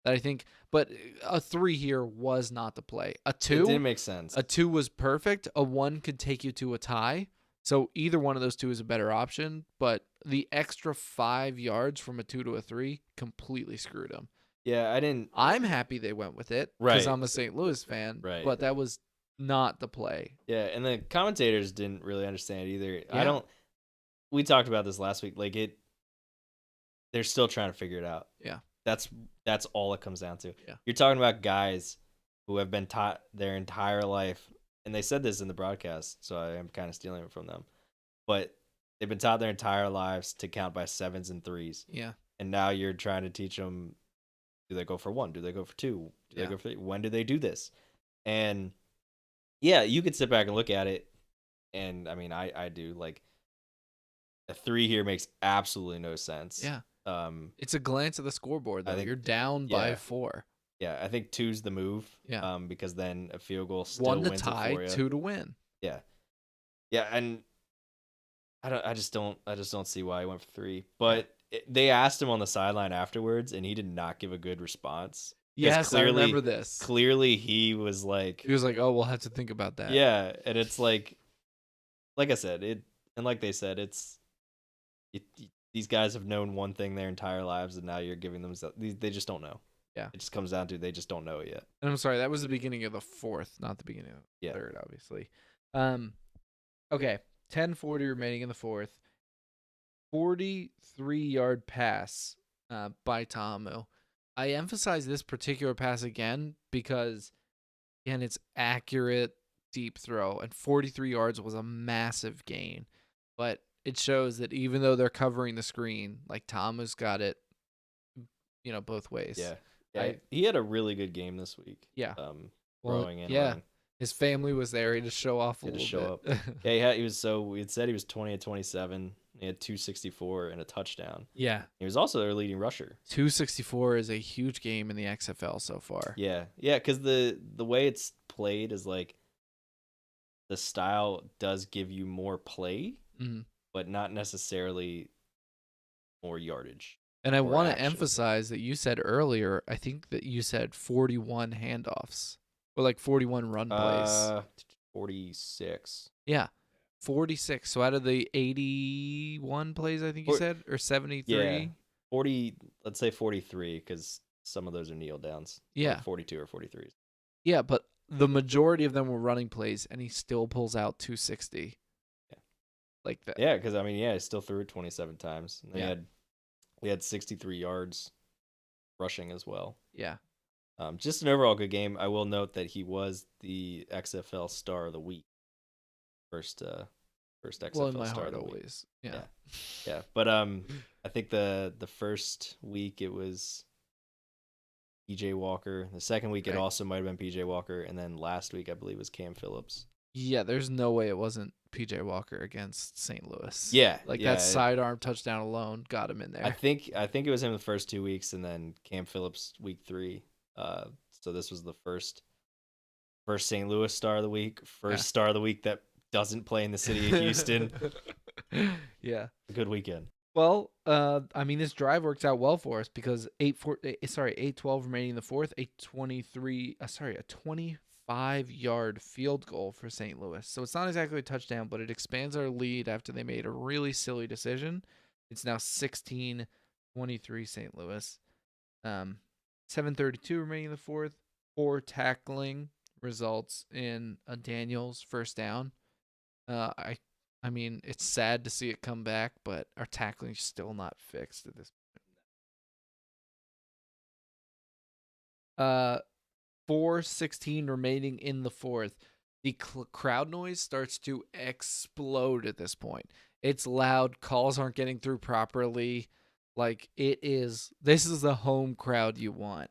That I think, but a 3 here was not the play. A 2 It didn't make sense. A 2 was perfect. A 1 could take you to a tie. So either one of those two is a better option, but the extra 5 yards from a 2 to a 3 completely screwed them. Yeah, I didn't. I'm happy they went with it because Right. I'm a St. Louis fan, Right. but that was not the play. Yeah, and the commentators didn't really understand it either. Yeah. We talked about this last week. Like they're still trying to figure it out. Yeah. That's all it comes down to. Yeah. You're talking about guys who have been taught their entire life, and they said this in the broadcast, so I am kind of stealing it from them. But they've been taught their entire lives to count by 7s and 3s. Yeah. And now you're trying to teach them, do they go for 1? Do they go for 2? Do they go for 3? When do they do this? And yeah, you could sit back and look at it, and I mean, I do. Like, a 3 here makes absolutely no sense. Yeah. It's a glance at the scoreboard, though. You're down by 4. Yeah, I think 2's the move. Yeah. Because then a field goal still 1 to wins tie, it for you. 2 to win. Yeah. Yeah, and I just don't see why he went for 3. But they asked him on the sideline afterwards, and he did not give a good response. Yes, I remember this. Clearly, he was like, "Oh, we'll have to think about that." Yeah, and it's like I said, and like they said, these guys have known one thing their entire lives, and now you're giving them they just don't know. Yeah, it just comes down to they just don't know it yet. And I'm sorry, that was the beginning of the 4th, not the beginning of the 3rd, obviously. Okay, 10:40 remaining in the 4th. 43-yard pass by Ta'amu. I emphasize this particular pass again because, again, it's accurate deep throw, and 43 yards was a massive gain. But it shows that even though they're covering the screen, like Ta'amu's got it, both ways. Yeah. He had a really good game this week. Yeah. Throwing and yeah. running. His family was there. He had to show off a little bit. Yeah, he was. So we had said he was 20 of 27. He had 264 and a touchdown. Yeah. He was also their leading rusher. 264 is a huge game in the XFL so far. Yeah, because the way it's played is like the style does give you more play, but not necessarily more yardage. And I want to emphasize that you said earlier, I think that you said 41 handoffs or like 41 run plays. 46. Yeah. 46. So out of the 81 plays, I think you said, or 73? Yeah. 40, let's say 43, because some of those are kneel downs. Yeah. Like 42 or 43s. Yeah, but the majority of them were running plays, and he still pulls out 260. Yeah. Like that. Yeah, because, he still threw it 27 times. And we had 63 yards rushing as well. Yeah. Just an overall good game. I will note that he was the XFL Star of the Week. First XFL Star of the Week. Always. Yeah. But I think the first week it was PJ Walker. The second week it also might have been PJ Walker, and then last week I believe was Cam Phillips. Yeah, there's no way it wasn't PJ Walker against St. Louis. Yeah, that sidearm touchdown alone got him in there. I think it was him the first 2 weeks, and then Cam Phillips week 3. So this was the first St. Louis Star of the Week, Star of the Week that doesn't play in the city of Houston. Yeah. A good weekend. Well, this drive works out well for us because 8:12 remaining in the 4th, a 25-yard field goal for St. Louis. So it's not exactly a touchdown, but it expands our lead after they made a really silly decision. It's now 16-23 St. Louis. 7:32 remaining in the 4th, poor tackling results in a Daniels first down. I mean, it's sad to see it come back, but our tackling's still not fixed at this point. 4:16 remaining in the fourth. The crowd noise starts to explode at this point. It's loud. Calls aren't getting through properly. Like, this is the home crowd you want.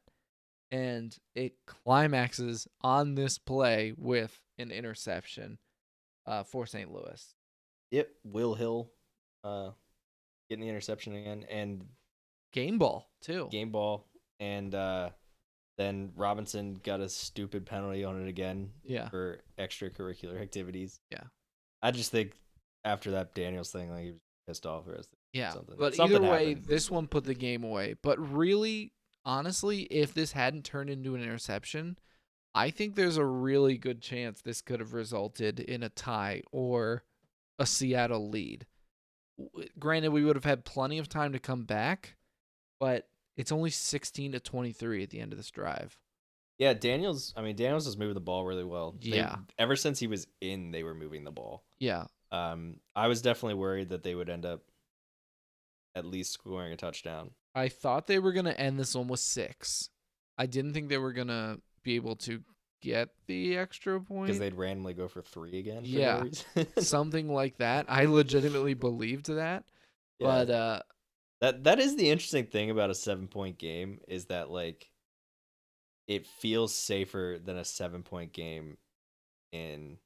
And it climaxes on this play with an interception for St. Louis. Yep, Will Hill getting the interception again, and Game ball, too. game ball, and then Robinson got a stupid penalty on it again for extracurricular activities. Yeah. I just think after that Daniels thing, like, he was pissed off or something. But something either way, happened. this one put the game away. But really, honestly, if this hadn't turned into an interception, I think there's a really good chance this could have resulted in a tie or a Seattle lead. Granted, we would have had plenty of time to come back, but it's only 16-23 at the end of this drive. Yeah, Daniels was moving the ball really well. Yeah. Ever since he was in, they were moving the ball. Yeah. I was definitely worried that they would end up at least scoring a touchdown. I thought they were going to end this one with 6. I didn't think they were going to be able to get the extra point. Because they'd randomly go for 3 again. For yeah. no reason. Something like that. I legitimately believed that. Yeah. But that is the interesting thing about a 7-point game, is that, like, it feels safer than a 7-point game in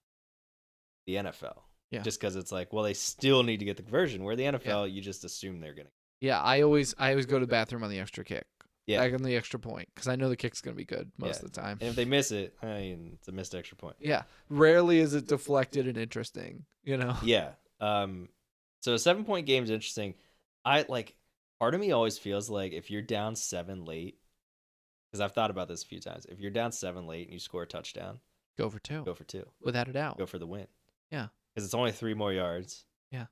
the NFL. Yeah. Just because it's like, well, they still need to get the conversion. Where the NFL, you just assume they're gonna. Yeah, I always go to the bathroom on the extra kick. Yeah. Back on the extra point, because I know the kick's gonna be good most of the time. And if they miss it, I mean, it's a missed extra point. Yeah. Rarely is it deflected and interesting. Yeah. So a 7-point game is interesting. Part of me always feels like if you're down 7 late, because I've thought about this a few times. If you're down 7 late and you score a touchdown, go for 2. Go for 2. Without a doubt. Go for the win. Yeah. Because it's only 3 more yards. Yeah.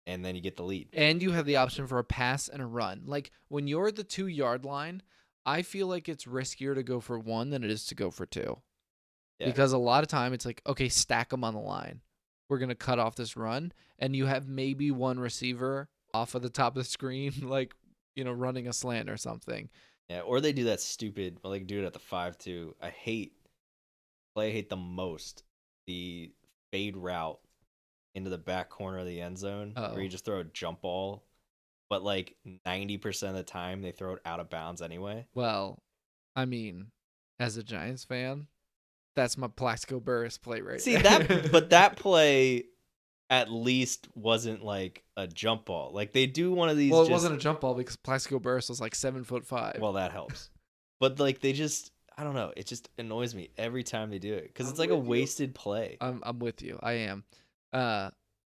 And then you get the lead. And you have the option for a pass and a run. Like, when you're at the 2-yard line, I feel like it's riskier to go for 1 than it is to go for 2. Yeah. Because a lot of time it's like, okay, stack them on the line. We're going to cut off this run. And you have maybe one receiver off of the top of the screen, like, running a slant or something. Yeah, or they do that stupid, like, do it at the 5-2. I hate the most the fade route into the back corner of the end zone, where you just throw a jump ball, but like 90% of the time they throw it out of bounds anyway. Well, I mean, as a Giants fan, that's my Plaxico Burress play right there. But that play at least wasn't like a jump ball. Like, they do one of these. Well, it wasn't a jump ball because Plaxico Burress was like 7'5". Well, that helps. But like, they just, I don't know. It just annoys me every time they do it, because it's like a wasted play. I'm with you. I am.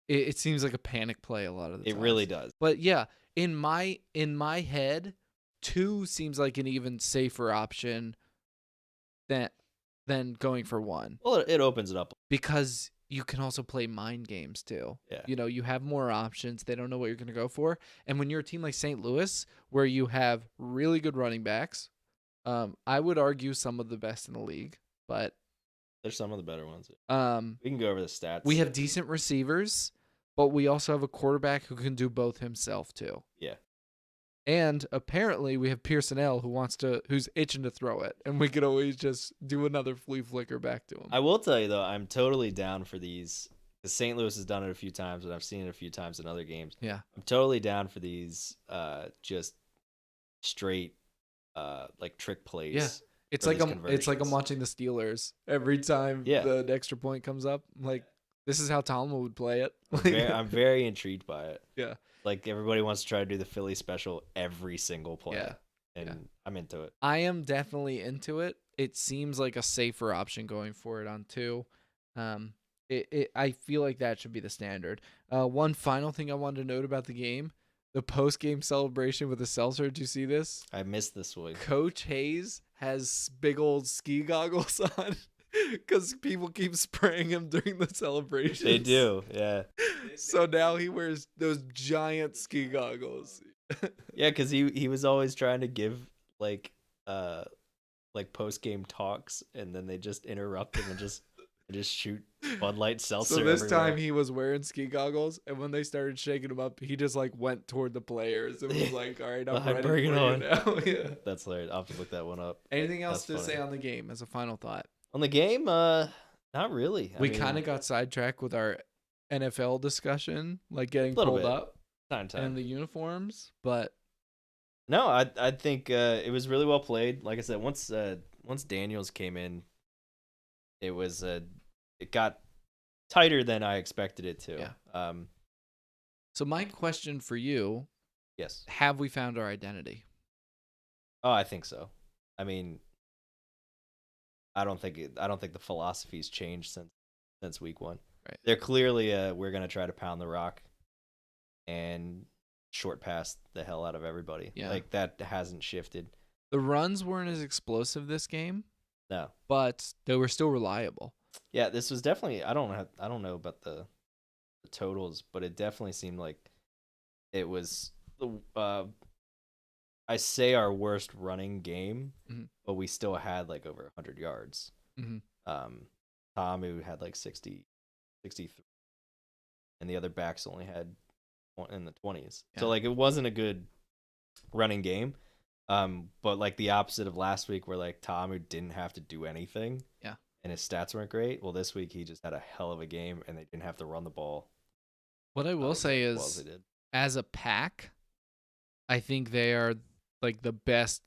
It seems like a panic play a lot of the time. It really does. But yeah, in my head, 2 seems like an even safer option than going for 1. Well, it opens it up because you can also play mind games too. Yeah. You have more options. They don't know what you're going to go for. And when you're a team like St. Louis, where you have really good running backs, I would argue some of the best in the league, but there's some of the better ones. We can go over the stats. We have decent receivers, but we also have a quarterback who can do both himself too. Yeah. And apparently we have Pearsonell who's itching to throw it, and we could always just do another flea flicker back to him. I will tell you though, I'm totally down for these. Because St. Louis has done it a few times, and I've seen it a few times in other games. Yeah. I'm totally down for these just straight like trick plays. Yeah. It's like I'm watching the Steelers every time the extra point comes up. Like, this is how Tomlin would play it. I'm very intrigued by it. Yeah. Like, everybody wants to try to do the Philly special every single play. Yeah. And I'm into it. I am definitely into it. It seems like a safer option going for it on 2. I feel like that should be the standard. One final thing I wanted to note about the game, the post-game celebration with the seltzer. Did you see this? I missed this one. Coach Hayes has big old ski goggles on because people keep spraying him during the celebrations. They do, yeah. So now he wears those giant ski goggles. Yeah, because he was always trying to give, like, like post game talks, and then they just interrupt him and just shoot Bud Light seltzer. So this everywhere. time he was wearing ski goggles, and when they started shaking him up, he just like went toward the players and was like, "All right, I'm ready for bring it you on." now." Yeah. That's hilarious. I'll have to look that one up. Anything else That's to funny. say on the game as a final thought? On the game, not really. We kind of got sidetracked with our NFL discussion, like getting Little pulled bit. up time. and the uniforms, but No, I think it was really well played. Like I said, once Daniels came in, it got tighter than I expected it to. Yeah. So my question for you, yes. have we found our identity? Oh, I think so. I mean, I don't think the philosophy's changed since week 1. Right. They're clearly we're going to try to pound the rock and short pass the hell out of everybody. Yeah. Like that hasn't shifted. The runs weren't as explosive this game. No. But they were still reliable. Yeah, this was definitely I don't know about the totals, but it definitely seemed like it was I say our worst running game, but we still had like over 100 yards. Tom, who had like 60, 63, and the other backs only had in the 20s. Yeah. So like it wasn't a good running game. But like the opposite of last week, where like Tom, who didn't have to do anything, and his stats weren't great. Well, this week he just had a hell of a game, and they didn't have to run the ball. What I will say is, as a pack, I think they are like the best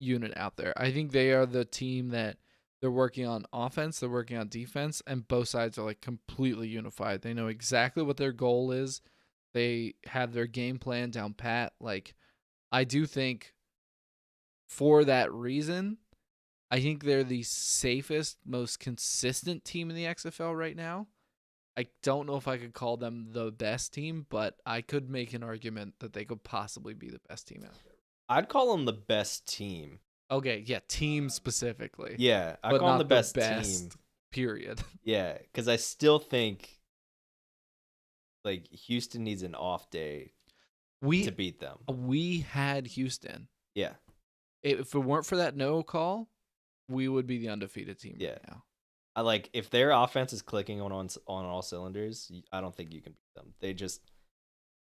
unit out there. I think they are the team that they're working on offense, they're working on defense, and both sides are like completely unified. They know exactly what their goal is. They have their game plan down pat. Like, I do think for that reason, I think they're the safest, most consistent team in the XFL right now. I don't know if I could call them the best team, but I could make an argument that they could possibly be the best team out there. I'd call them the best team. Okay, yeah, team specifically. Yeah, I call them the best team. Period. Yeah, because I still think like Houston needs an off day to beat them. We had Houston. Yeah. If it weren't for that no call, we would be the undefeated team right now. I like if their offense is clicking on all cylinders, I don't think you can beat them.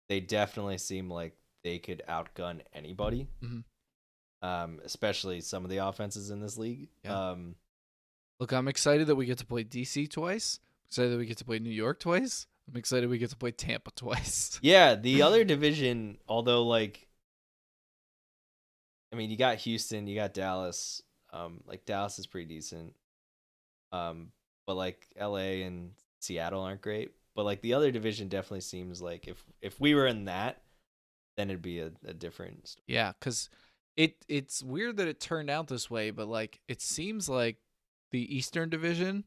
They definitely seem like they could outgun anybody. Especially some of the offenses in this league. Yeah. Look, I'm excited that we get to play DC twice. I'm excited that we get to play New York twice. I'm excited we get to play Tampa twice. Yeah, the other division, although like I mean, you got Houston, you got Dallas. Like Dallas is pretty decent. But like LA and Seattle aren't great. But like the other division definitely seems like if we were in that, then it'd be a different story. Yeah, because it's weird that it turned out this way, but like it seems like the Eastern Division,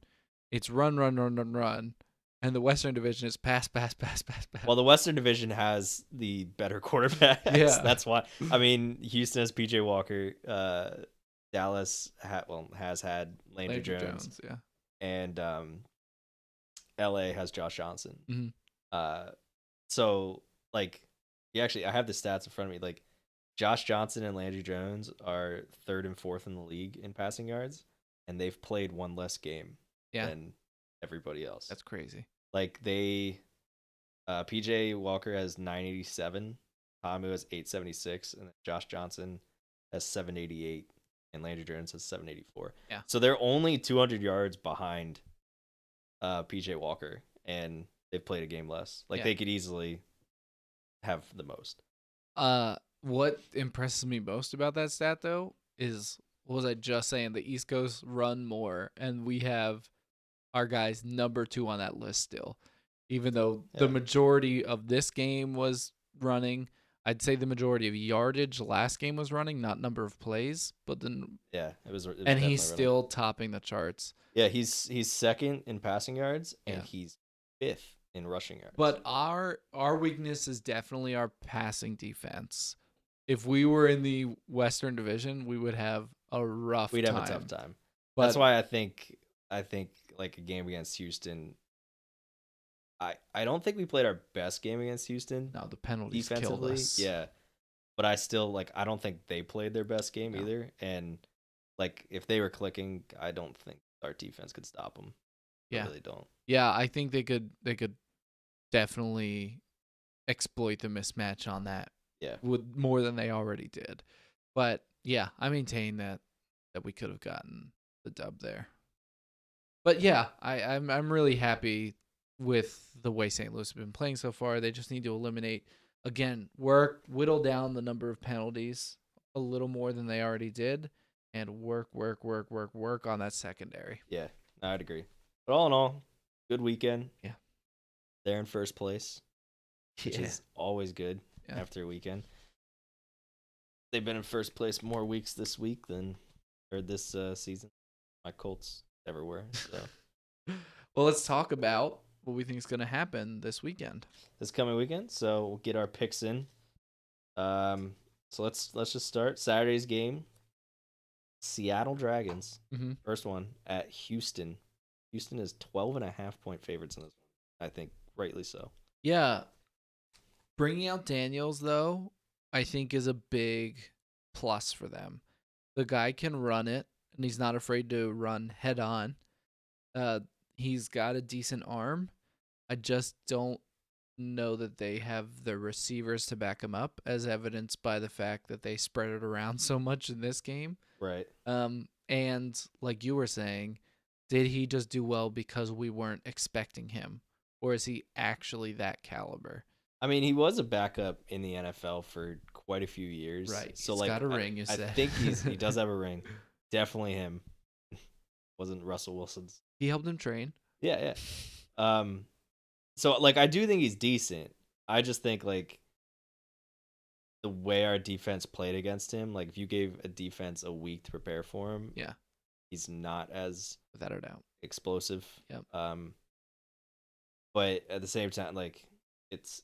it's run, and the Western Division is pass. Well, the Western Division has the better quarterbacks. Yeah. That's why. I mean, Houston has PJ Walker. Dallas has had Landry Jones. Yeah. And LA has Josh Johnson. Mm-hmm. So like, I have the stats in front of me. Like, Josh Johnson and Landry Jones are 3rd and 4th in the league in passing yards, and they've played one less game than everybody else. That's crazy. Like PJ Walker has 987, Tamu has 876, and Josh Johnson has 788, and Landry Jones has 784. Yeah. So they're only 200 yards behind PJ Walker, and they've played a game less. Like they could easily have the most. What impresses me most about that stat though is, what was I just saying? The East Coast run more, and we have our guys number 2 on that list still. Even though the majority of this game was running, I'd say the majority of yardage last game was running, not number of plays. But then it was and he's still topping the charts. Yeah, he's 2nd in passing yards, and he's 5th in rushing yards. But our weakness is definitely our passing defense. If we were in the Western Division, we would have a rough time. We'd have a tough time. But that's why I think like a game against Houston, I don't think we played our best game against Houston. No, the penalties killed us. Yeah. But I still I don't think they played their best game either. And like if they were clicking, I don't think our defense could stop them. I Yeah. really don't. Yeah, I think they could definitely exploit the mismatch on that Yeah. with more than they already did. But yeah, I maintain that we could have gotten the dub there. But yeah, I'm really happy with the way St. Louis have been playing so far. They just need to eliminate again, whittle down the number of penalties a little more than they already did, and work on that secondary. Yeah, I'd agree. But all in all, good weekend. Yeah. They're in first place, which Yeah. is always good Yeah. after a weekend. They've been in first place more weeks this week than or this season. My Colts ever were. So Well, let's talk about what we think is going to happen this weekend. this coming weekend, so we'll get our picks in. So let's just start Saturday's game. Seattle Dragons, Mm-hmm. first one at Houston. Houston is 12.5-point favorites in this one. I think rightly so. Yeah. Bringing out Daniels, though, I think is a big plus for them. The guy can run it, and he's not afraid to run head on. He's got a decent arm. I just don't know that they have the receivers to back him up, as evidenced by the fact that they spread it around so much in this game. Right. And like you were saying, did he just do well because we weren't expecting him, or is he actually that caliber? I mean, he was a backup in the NFL for quite a few years. Right. So He's like, got a ring, you I said. think he does have a ring. Definitely him. Wasn't Russell Wilson's. He helped him train. Yeah, yeah. So like, I do think he's decent. I just think like the way our defense played against him, like if you gave a defense a week to prepare for him, Yeah, he's not as without a doubt. explosive. Yep. But at the same time, like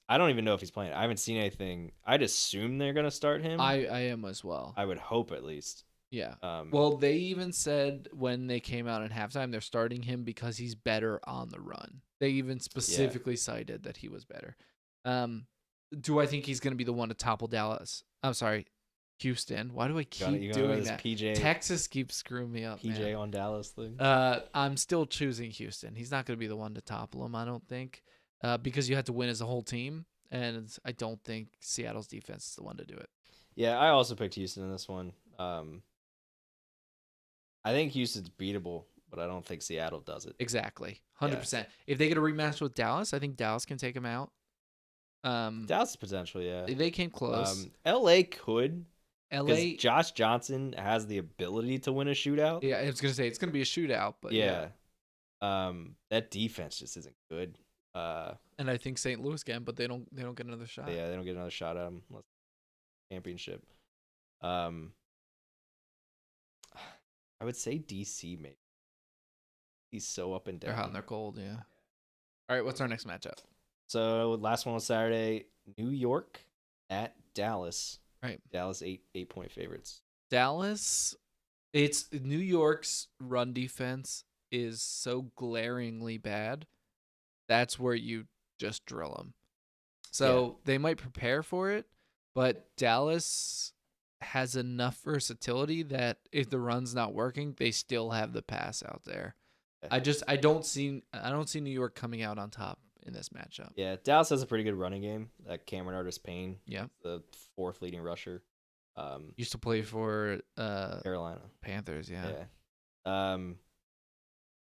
I don't even know if he's playing. I haven't seen anything. I'd assume they're gonna start him. I am as well. I would hope at least. Yeah. Well, they even said when they came out at halftime, they're starting him because he's better on the run. They even specifically cited that he was better. Do I think he's going to be the one to topple Dallas? I'm sorry, Houston. Why do I keep doing that? PJ, Texas keeps screwing me up. PJ man. on Dallas thing. I'm still choosing Houston. He's not going to be the one to topple him, I don't think, because you have to win as a whole team, and I don't think Seattle's defense is the one to do it. Yeah, I also picked Houston in this one. I think Houston's beatable, but I don't think Seattle does it. Exactly. 100%. If they get a rematch with Dallas, I think Dallas can take him out. Dallas potential, yeah. They came close. LA could. LA, Josh Johnson has the ability to win a shootout. yeah, I was gonna say it's gonna be a shootout, but yeah. That defense just isn't good. And I think St. Louis can, but they don't get another shot. Yeah, they don't get another shot at him unless championship. I would say DC maybe. He's so up and down. They're hot and they're cold, yeah. All right, what's our next matchup? So last one was Saturday, New York at Dallas. Right. Dallas 8-point favorites. Dallas, it's New York's run defense is so glaringly bad. That's where you just drill them. So they might prepare for it, but Dallas has enough versatility that if the run's not working, they still have the pass out there. I don't see New York coming out on top in this matchup. Yeah, Dallas has a pretty good running game. Cameron Artis-Payne, Yeah, the fourth leading rusher. Used to play for Carolina Panthers. Yeah.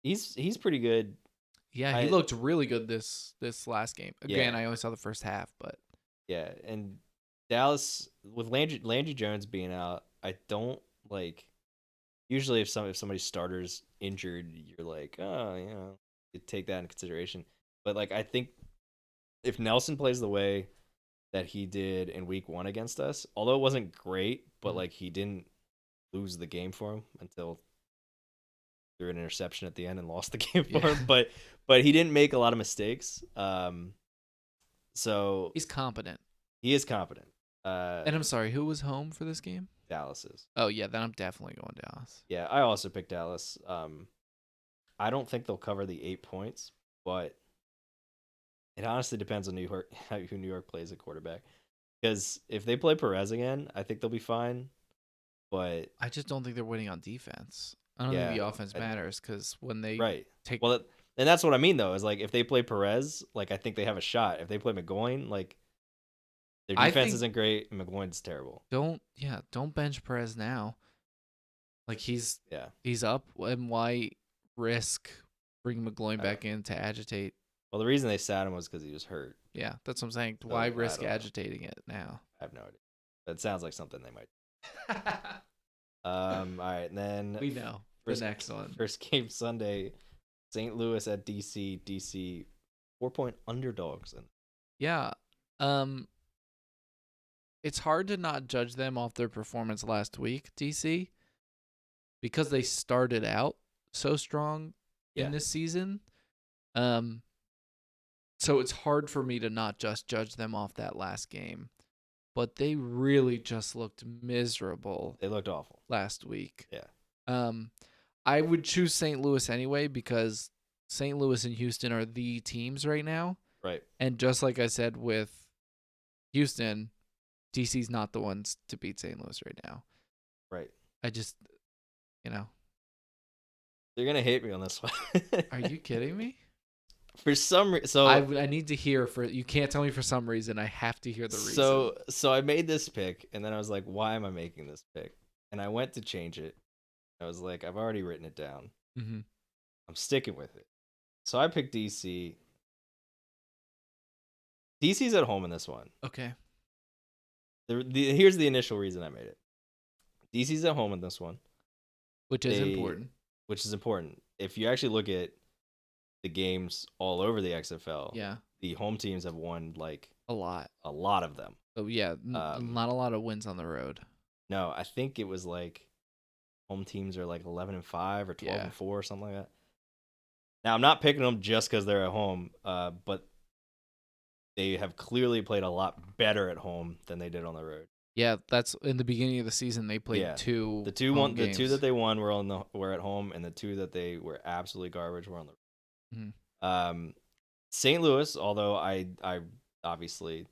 He's pretty good. Yeah, he looked really good this last game. Again, Yeah. I only saw the first half, but Yeah, and Dallas with Landry Jones being out, I don't like. Usually, if somebody's starter's injured, you're like, oh, you take that into consideration. But like, I think if Nelson plays the way that he did in Week 1 against us, although it wasn't great, but like he didn't lose the game for him until threw an interception at the end and lost the game for him. But he didn't make a lot of mistakes. So he's competent. He is competent. And I'm sorry, who was home for this game? Dallas is. Oh yeah, then I'm definitely going Dallas. Yeah, I also picked Dallas. I don't think they'll cover the 8 points, but it honestly depends on who New York plays at quarterback. Because if they play Perez again, I think they'll be fine. but I just don't think they're winning on defense. I don't think yeah, the offense matters because when they right. take Well, and that's what I mean though. Is like if they play Perez, like I think they have a shot. If they play McGloin, like their I defense think isn't great, and McGloin's terrible. don't bench Perez now. Like he's Yeah. up, and why risk bringing McGloin I back don't- in to agitate? Well, the reason they sat him was because he was hurt. Yeah, that's what I'm saying. So, Why I risk don't know. agitating it now? I have no idea. That sounds like something they might. All right, and then We know first, the next one. First game Sunday, St. Louis at DC. DC 4-point underdogs. And Yeah. It's hard to not judge them off their performance last week, DC, because they started out so strong in this season. So it's hard for me to not just judge them off that last game. But they really just looked miserable. They looked awful last week. Yeah. I would choose St. Louis anyway because St. Louis and Houston are the teams right now. Right. And just like I said with Houston, DC's not the ones to beat St. Louis right now. Right. I just, They're going to hate me on this one. Are you kidding me? For some reason, so I need to hear you can't tell me for some reason. I have to hear the reason. So I made this pick, and then I was like, why am I making this pick? And I went to change it. I was like, I've already written it down. Mm-hmm. I'm sticking with it. So I picked DC. DC's at home in this one. Okay. Here's the initial reason I made it. DC's at home in this one. Which is important. Which is important. If you actually look at the games all over the XFL, yeah, the home teams have won like a lot of them. Oh yeah, not a lot of wins on the road. No, I think it was like home teams are like 11-5 or 12-4 or something like that. Now I'm not picking them just because they're at home, but they have clearly played a lot better at home than they did on the road. Yeah, that's in the beginning of the season. They played two. The two that they won were at home, and the two that they were absolutely garbage were on the road. Mm-hmm. St. Louis, although I obviously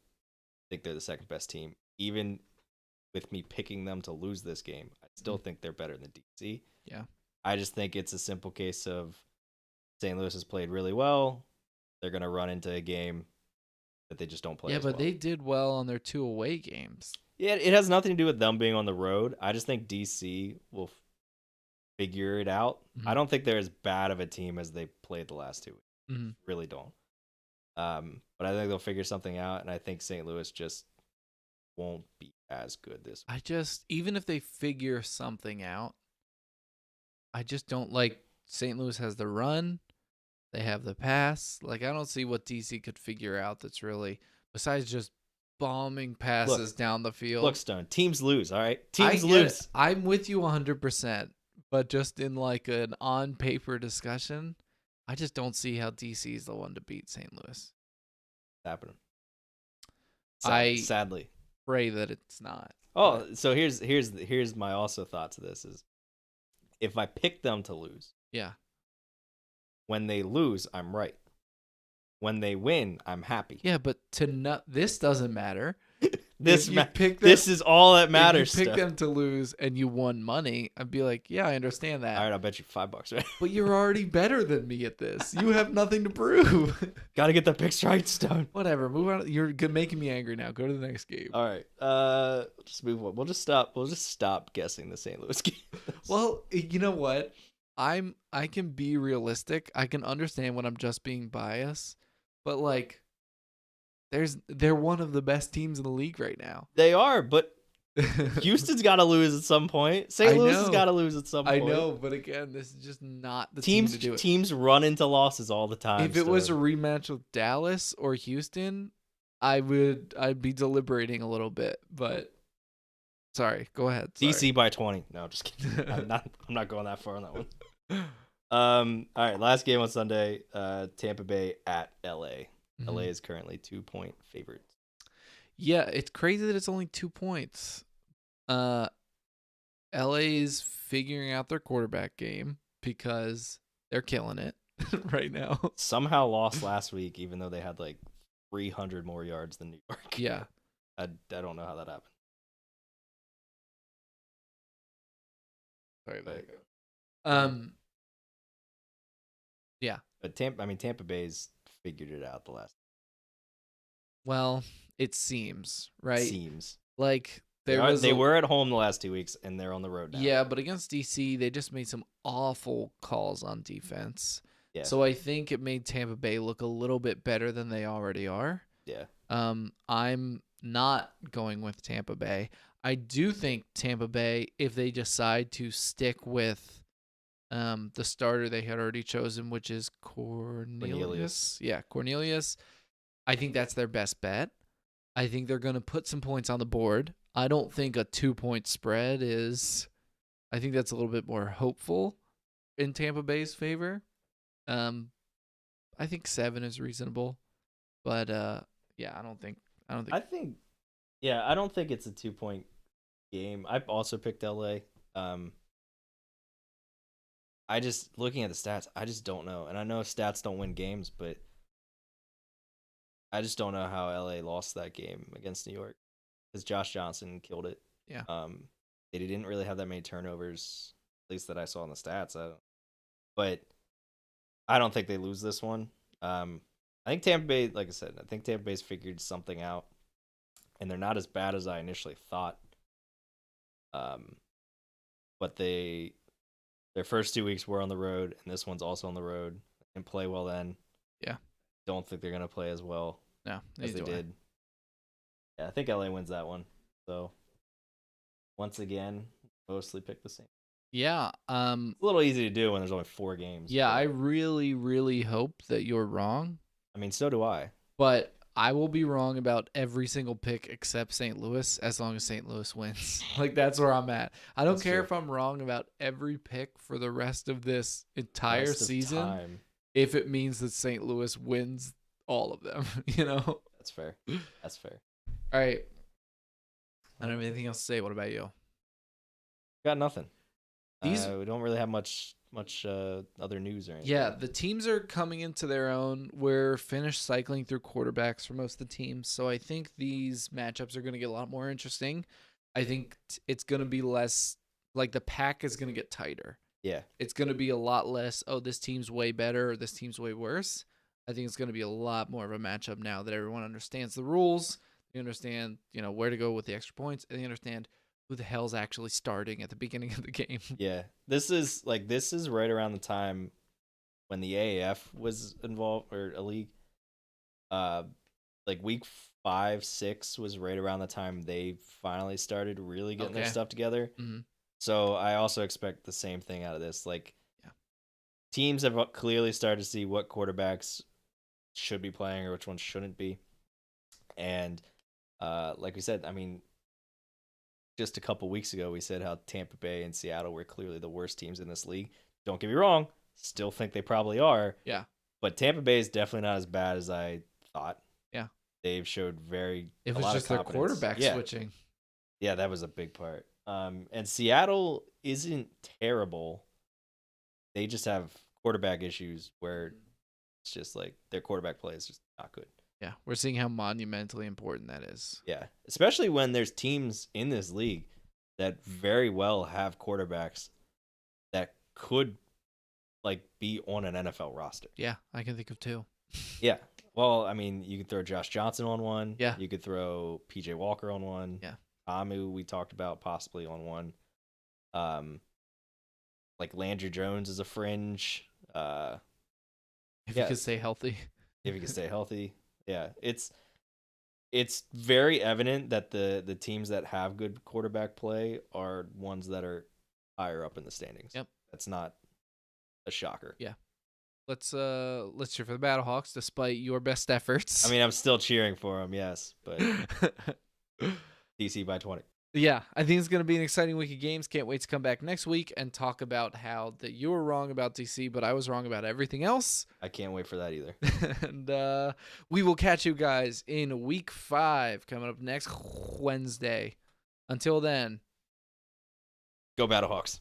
think they're the second best team, even with me picking them to lose this game, I still think they're better than DC. Yeah. I just think it's a simple case of St. Louis has played really well. They're going to run into a game that they just don't play. Yeah, but well. they did well on their 2 away games. Yeah, it has nothing to do with them being on the road. I just think DC will figure it out. Mm-hmm. I don't think they're as bad of a team as they played the last 2 weeks. Mm-hmm. Really don't. But I think they'll figure something out, and I think St. Louis just won't be as good this week. Even if they figure something out, I just don't like St. Louis has the run. They have the pass. Like, I don't see what DC could figure out that's really, besides just bombing passes down the field. Look, Stone, teams lose, all right? Teams lose. I'm with you 100%, but just in like an on-paper discussion, I just don't see how DC is the one to beat St. Louis. It's happening. Sadly. Pray that it's not. Oh, so here's my also thought to this is if I pick them to lose. Yeah. When they lose, I'm right. When they win, I'm happy. Yeah, but this doesn't matter. This is all that matters. If you pick them to lose and you won money, I'd be like, yeah, I understand that. All right, I'll bet you $5, right? But you're already better than me at this. You have nothing to prove. Got to get the picks right, Stone. Whatever. Move on. You're making me angry now. Go to the next game. All right. Just move on. We'll just stop guessing the St. Louis game. Well, you know what? I can be realistic. I can understand when I'm just being biased, but like they're one of the best teams in the league right now. They are, but Houston's got to lose at some point. St. Louis has got to lose at some point. I know, but again, this is just not the team to do it. Teams run into losses all the time. If it was a rematch with Dallas or Houston, I'd be deliberating a little bit, but sorry, go ahead. Sorry. DC by 20. No, just kidding. I'm not going that far on that one. All right, last game on Sunday, Tampa Bay at LA. Mm-hmm. LA is currently 2-point favorites. Yeah, it's crazy that it's only 2 points. LA is figuring out their quarterback game because they're killing it right now. Somehow lost last week, even though they had like 300 more yards than New York. Yeah. I don't know how that happened. Sorry about But, that. Yeah. but Tampa Bay's figured it out the last. Well, it seems, right? Seems Like they were at home the last 2 weeks and they're on the road now. Yeah, but against DC, they just made some awful calls on defense. Yeah. So I think it made Tampa Bay look a little bit better than they already are. Yeah. I'm not going with Tampa Bay. I do think Tampa Bay, if they decide to stick with the starter they had already chosen, which is Cornelius. Yeah, Cornelius. I think that's their best bet. I think they're going to put some points on the board. I don't think a 2-point spread is. I think that's a little bit more hopeful in Tampa Bay's favor. I think 7 is reasonable, but yeah, I don't think. I don't think it's a 2-point game. I've also picked LA. I just looking at the stats, I just don't know, and I know stats don't win games, but I just don't know how LA lost that game against New York because Josh Johnson killed it. Yeah. They didn't really have that many turnovers, at least that I saw in the stats. But I don't think they lose this one. I think Tampa Bay, like I said, I think Tampa Bay's figured something out, and they're not as bad as I initially thought. But their first 2 weeks were on the road, and this one's also on the road. And play well then. Yeah. Don't think they're gonna play as well as they did. Yeah, I think LA wins that one. So once again, mostly pick the same. Yeah. It's a little easy to do when there's only 4 games. Yeah, I really, really hope that you're wrong. I mean, so do I. But I will be wrong about every single pick except St. Louis as long as St. Louis wins. Like, that's where I'm at. I don't care if I'm wrong about every pick for the rest of this entire season if it means that St. Louis wins all of them, you know? That's fair. That's fair. All right. I don't have anything else to say. What about you? Got nothing. We don't really have much other news or anything. Yeah, the teams are coming into their own. We're finished cycling through quarterbacks for most of the teams, so I think these matchups are going to get a lot more interesting. I think it's going to be less, like the pack is going to get tighter. Yeah. It's going to be a lot less, oh, this team's way better or this team's way worse. I think it's going to be a lot more of a matchup now that everyone understands the rules. They understand, where to go with the extra points, and they understand who the hell's actually starting at the beginning of the game. Yeah. This is right around the time when the AAF was involved, or a league. Like week 5, 6 was right around the time they finally started really getting their stuff together. Mm-hmm. So I also expect the same thing out of this. Like, teams have clearly started to see what quarterbacks should be playing or which ones shouldn't be. And like we said, I mean, just a couple weeks ago, we said how Tampa Bay and Seattle were clearly the worst teams in this league. Don't get me wrong. Still think they probably are. Yeah. But Tampa Bay is definitely not as bad as I thought. Yeah. They've showed It was just their quarterback switching. Yeah, that was a big part. And Seattle isn't terrible. They just have quarterback issues where it's just like their quarterback play is just not good. Yeah, we're seeing how monumentally important that is. Yeah, especially when there's teams in this league that very well have quarterbacks that could be on an NFL roster. Yeah, I can think of 2. Yeah. Well, I mean, you could throw Josh Johnson on one. Yeah. You could throw PJ Walker on one. Yeah. Amu, we talked about possibly on one. Like Landry Jones is a fringe. If he could stay healthy. If he could stay healthy. Yeah. It's very evident that the teams that have good quarterback play are ones that are higher up in the standings. Yep. That's not a shocker. Yeah. Let's cheer for the BattleHawks despite your best efforts. I mean, I'm still cheering for them, yes, but DC by 20. Yeah, I think it's going to be an exciting week of games. Can't wait to come back next week and talk about how that you were wrong about DC, but I was wrong about everything else. I can't wait for that either. And we will catch you guys in week 5 coming up next Wednesday. Until then, go BattleHawks.